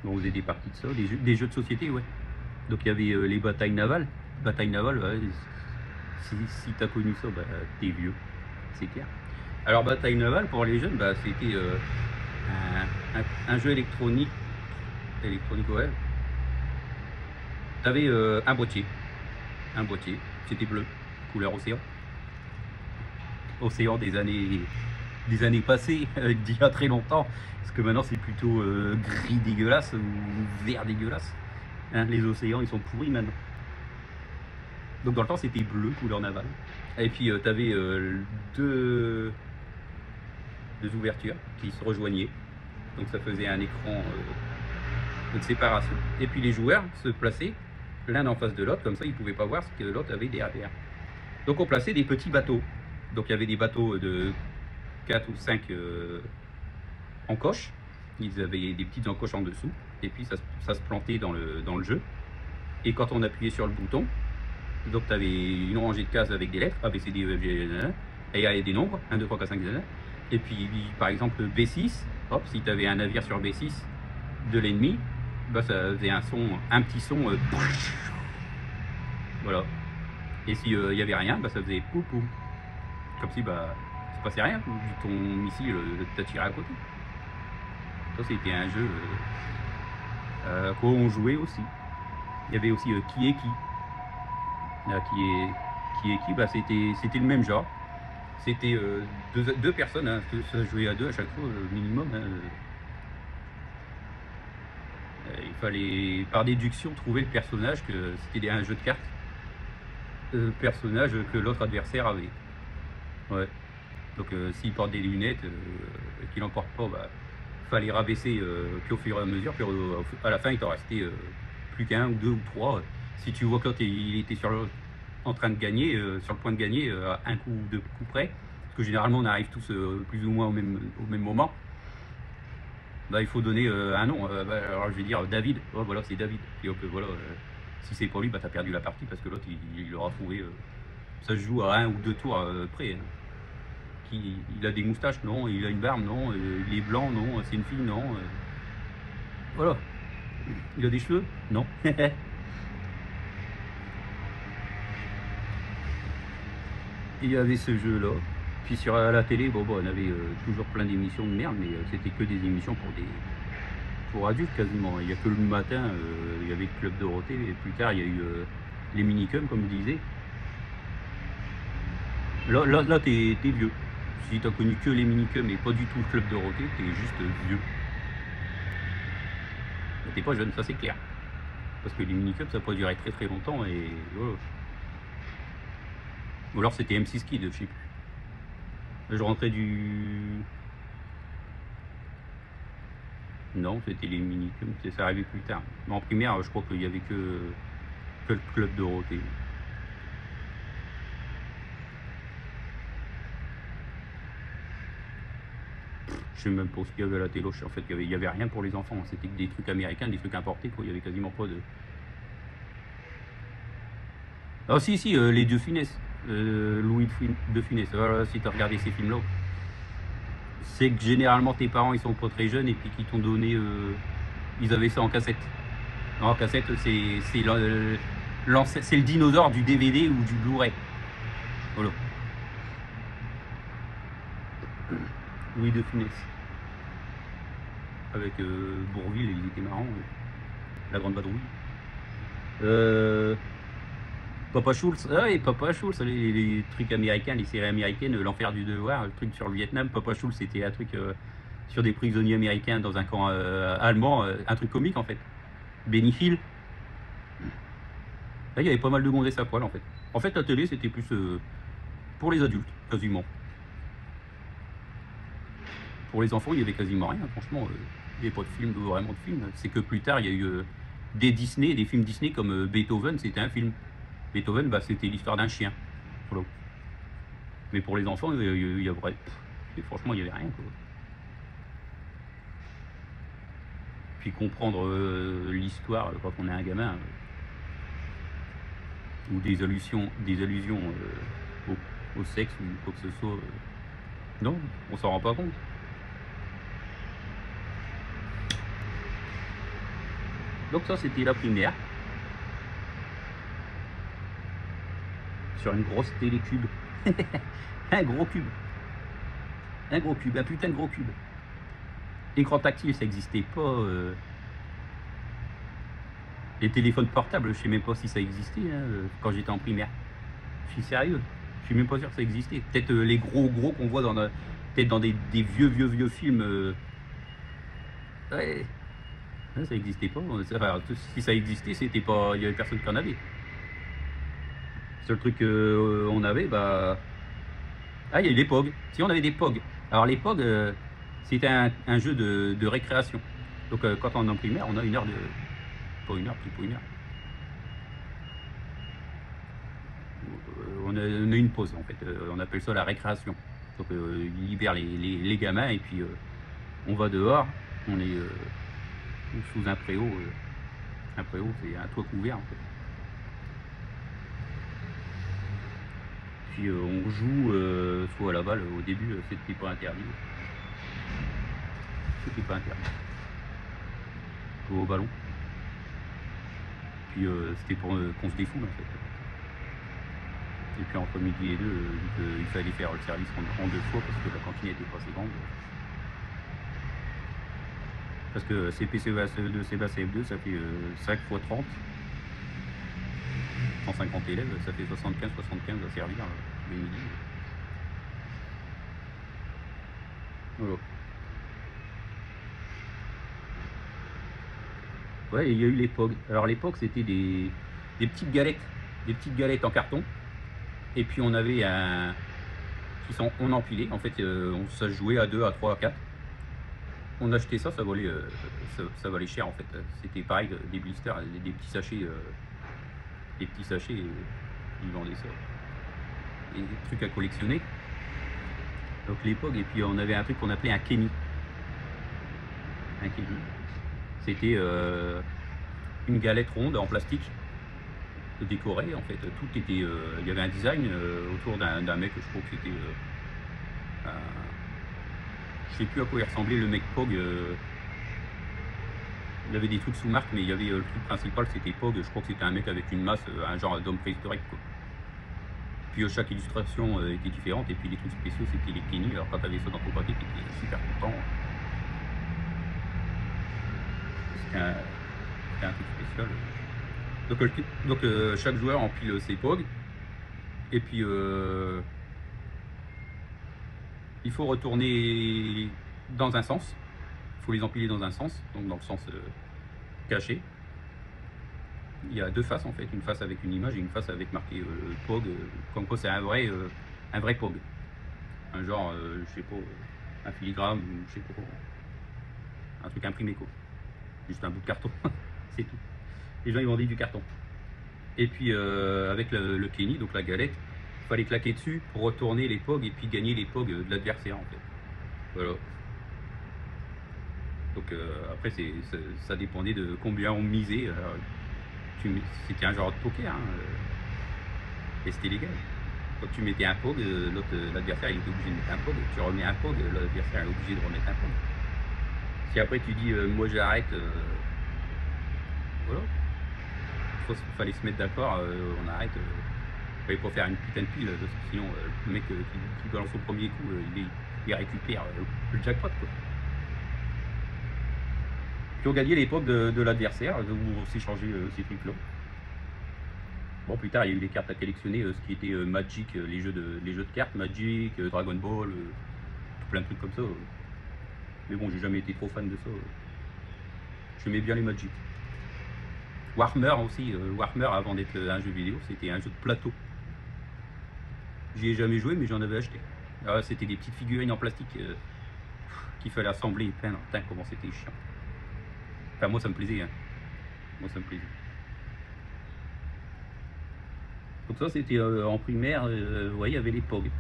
On faisait des parties de ça, des jeux de société, ouais. Donc il y avait les batailles navales. Batailles navales, ouais, si tu as connu ça, bah, t'es vieux, c'est clair. Alors bataille navale, pour les jeunes, bah, c'était un jeu électronique, ouais. Tu avais un boîtier, c'était bleu, couleur océan. Océan des années passées, d'il y a très longtemps, parce que maintenant c'est plutôt gris dégueulasse ou vert dégueulasse. Hein, les océans, ils sont pourris maintenant. Donc dans le temps, c'était bleu, couleur navale. Et puis tu avais deux ouvertures qui se rejoignaient. Donc ça faisait un écran de séparation. Et puis les joueurs se plaçaient l'un en face de l'autre, comme ça ils ne pouvaient pas voir ce que l'autre avait derrière. Donc on plaçait des petits bateaux. Donc il y avait des bateaux de 4 ou 5 encoches. Ils avaient des petites encoches en dessous. Et puis ça se plantait dans le jeu. Et quand on appuyait sur le bouton, donc tu avais une rangée de cases avec des lettres, A, B, C, D, E, F, G, et il y avait des nombres, 1, 2, 3, 4, 5, 6, et puis par exemple B6, hop, si tu avais un navire sur B6 de l'ennemi, bah, ça faisait un petit son, voilà. Et s'il n'y avait rien, bah, ça faisait poum poum, comme si bah, il se passait rien, ton missile t'a tiré à côté. Ça c'était un jeu qu'on jouait aussi. Il y avait aussi Qui est qui. Qui est qui, bah, c'était le même genre. C'était deux personnes, hein, ça jouait à deux à chaque fois, minimum. Hein. Il fallait, par déduction, trouver le personnage, que c'était un jeu de cartes. Le personnage que l'autre adversaire avait. Ouais. Donc s'il porte des lunettes, qu'il n'en porte pas, bah, fallait rabaisser puis au fur et à mesure, puis à la fin il t'en restait plus qu'un ou deux ou trois. Si tu vois que l'autre il était en train de gagner, sur le point de gagner à un coup ou deux coups près, parce que généralement on arrive tous plus ou moins au même moment, bah, il faut donner un nom. Bah, alors je vais dire David, oh, voilà c'est David. Et voilà, si c'est pour lui, bah, tu as perdu la partie parce que l'autre il aura trouvé Ça se joue à un ou deux tours près. Hein. Il a des moustaches, non. Il a une barbe, non. Il est blanc, non. C'est une fille, non. Voilà. Il a des cheveux, non. Et il y avait ce jeu-là. Puis sur la télé, bon, on avait toujours plein d'émissions de merde, mais c'était que des émissions pour adultes quasiment. Il n'y a que le matin, il y avait le Club Dorothée, et plus tard, il y a eu les minicums, comme je disais. Là t'es vieux. Si t'as connu que les minicums et pas du tout le Club Dorothée, t'es juste vieux. Mais t'es pas jeune, ça c'est clair. Parce que les minicums, ça peut durer très très longtemps et voilà. Ou alors c'était M6 Kid, je sais plus. Je rentrais du... Non, c'était les minicums, ça arrivait plus tard. Mais en primaire, je crois qu'il y avait que le Club Dorothée. Je sais même pas ce qu'il y avait à la télé. En fait, il y avait rien pour les enfants. C'était que des trucs américains, des trucs importés, quoi. Il y avait quasiment pas de... Ah si, les deux Funès. Louis de Funès. Voilà, si tu as regardé ces films-là. C'est que généralement tes parents ils sont pas très jeunes et puis qu'ils t'ont donné... ils avaient ça en cassette. En cassette, c'est le dinosaure du DVD ou du Blu-ray. Voilà. Louis de Funès. Avec Bourvil, il était marrant. La Grande Vadrouille. Papa Schultz, ah oui, Papa Schultz, les trucs américains, les séries américaines, l'enfer du devoir, le truc sur le Vietnam. Papa Schultz, c'était un truc sur des prisonniers américains dans un camp allemand, un truc comique en fait. Benny Hill. Là, il y avait pas mal de gonzesses à poil en fait. En fait, la télé, c'était plus pour les adultes, quasiment. Pour les enfants, il y avait quasiment rien, franchement. Il n'y avait pas de film, vraiment de film. C'est que plus tard, il y a eu des Disney, des films Disney comme Beethoven, c'était un film. Beethoven, bah, c'était l'histoire d'un chien. Voilà. Mais pour les enfants, franchement, il n'y avait rien. Quoi. Puis comprendre l'histoire quand on est un gamin, ou des allusions au sexe ou quoi que ce soit. Non, on s'en rend pas compte. Donc ça, c'était la primaire. Sur une grosse télécube. Un gros cube. Un gros cube, un putain de gros cube. Écran tactile, ça n'existait pas. Les téléphones portables, je sais même pas si ça existait quand j'étais en primaire. Je suis sérieux. Je suis même pas sûr que ça existait. Peut-être les gros qu'on voit peut-être dans des vieux films. Ouais. Ça n'existait pas. Enfin, si ça existait, c'était pas. Il y avait personne qui en avait. Le seul truc qu'on avait, bah. Ah, il y a eu les POG. Si on avait des POG. Alors les POG, c'était un jeu de récréation. Donc quand on est en primaire, on a une heure de. Pas une heure, plus pas une heure. On a une pause en fait. On appelle ça la récréation. Donc ils libèrent les gamins et puis on va dehors. On est sous un préau. Un préau, c'est un toit couvert en fait. Puis on joue soit à la balle. Au début, c'était pas interdit. C'était pas interdit. Au ballon. Puis c'était pour qu'on se défoule en fait. Et puis entre midi et deux, vu qu'il fallait faire le service en deux fois parce que la cantine était pas assez grande. Parce que CP, CEA, CE2, CEBA, CF2, ça fait 5 x 30. 150 élèves, ça fait 75 à servir le midi. Voilà. Ouais, il y a eu les POG. Alors les POG, c'était des petites galettes en carton. Et puis on avait on empilait. En fait, ça se jouait à 2, à 3, à 4. On achetait ça, ça valait cher en fait. C'était pareil, des blisters, des petits sachets. Ils vendaient ça. Et des trucs à collectionner. Donc les POG, et puis on avait un truc qu'on appelait un Kenny. Un Kenny. C'était une galette ronde en plastique décoré en fait. Tout était, il y avait un design autour d'un mec, je crois que c'était, je sais plus à quoi il ressemblait le mec Pog. Il y avait des trucs sous marque, mais il y avait le truc principal, c'était Pog. Je crois que c'était un mec avec une masse, un genre d'homme préhistorique, quoi. Puis chaque illustration était différente, et puis les trucs spéciaux, c'était les Kenny. Alors quand tu avais ça dans ton paquet, tu étais super content. C'était un truc spécial. Donc chaque joueur empile ses POG, et puis il faut retourner dans un sens. Il faut les empiler dans un sens, donc dans le sens caché. Il y a deux faces en fait, une face avec une image et une face avec marqué POG, comme quoi c'est un vrai POG. Un genre, je sais pas, un filigrane, ou je sais pas, un truc imprimé quoi. Juste un bout de carton, c'est tout. Les gens ils vendaient du carton. Et puis avec le Kenny, donc la galette, il fallait claquer dessus pour retourner les POG et puis gagner les POG de l'adversaire en fait. Voilà. Donc après ça dépendait de combien on misait. C'était un genre de poker, hein, et c'était légal. Quand tu mettais un POG, l'adversaire il était obligé de mettre un POG, tu remets un POG, l'adversaire est obligé de remettre un POG. Si après tu dis moi j'arrête, voilà. Il fallait se mettre d'accord, on arrête. Il fallait pas faire une putain de pile, parce que sinon le mec qui balance au premier coup, il récupère le jackpot quoi. Puis on gagnait l'époque de l'adversaire, où on s'échangeait ces trucs-là. Bon, plus tard, il y a eu des cartes à collectionner, ce qui était Magic, les jeux de cartes, Magic, Dragon Ball, tout plein de trucs comme ça. Mais bon, j'ai jamais été trop fan de ça. J'aimais bien les Magic. Warhammer aussi, Warhammer avant d'être un jeu vidéo, c'était un jeu de plateau. J'y ai jamais joué, mais j'en avais acheté. C'était des petites figurines en plastique qu'il fallait assembler et peindre. Putain, comment c'était chiant. Enfin, moi ça me plaisait, hein. Moi ça me plaisait. Donc ça c'était en primaire, ouais, il y avait les POG.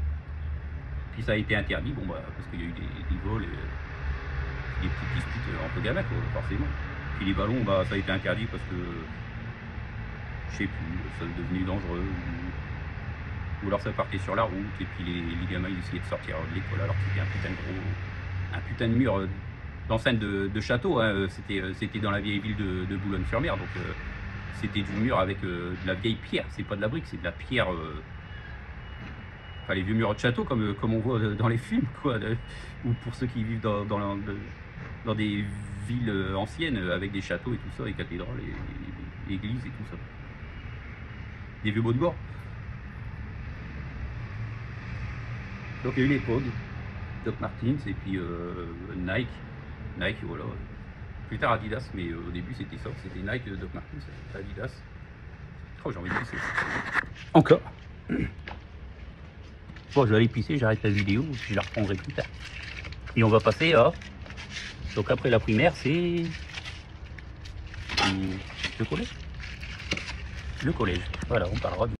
Puis ça a été interdit, bon bah parce qu'il y a eu des vols, des petites disputes entre gamins quoi, forcément. Puis les ballons, bah ça a été interdit parce que je sais plus, ça devenait dangereux, ou alors ça partait sur la route, et puis les gamins ils essayaient de sortir de l'école alors que c'était un putain de mur d'enceinte de château, hein. C'était dans la vieille ville de Boulogne-sur-Mer, donc c'était du mur avec de la vieille pierre, c'est pas de la brique, c'est de la pierre, enfin les vieux murs de château comme on voit dans les films, quoi, ou pour ceux qui vivent dans des villes anciennes avec des châteaux et tout ça, et cathédrales, et églises et tout ça. Des vieux mots de bord. Donc il y a eu les POG, Doc Martens et puis Nike, voilà. Plus tard Adidas, mais au début c'était ça, c'était Nike, Doc Martens, Adidas. Oh, j'ai envie de pisser. Encore. Bon, je vais aller pisser, j'arrête la vidéo, puis je la reprendrai plus tard. Et on va passer à... Donc après la primaire, c'est... le collège. Le collège, voilà, on parlera du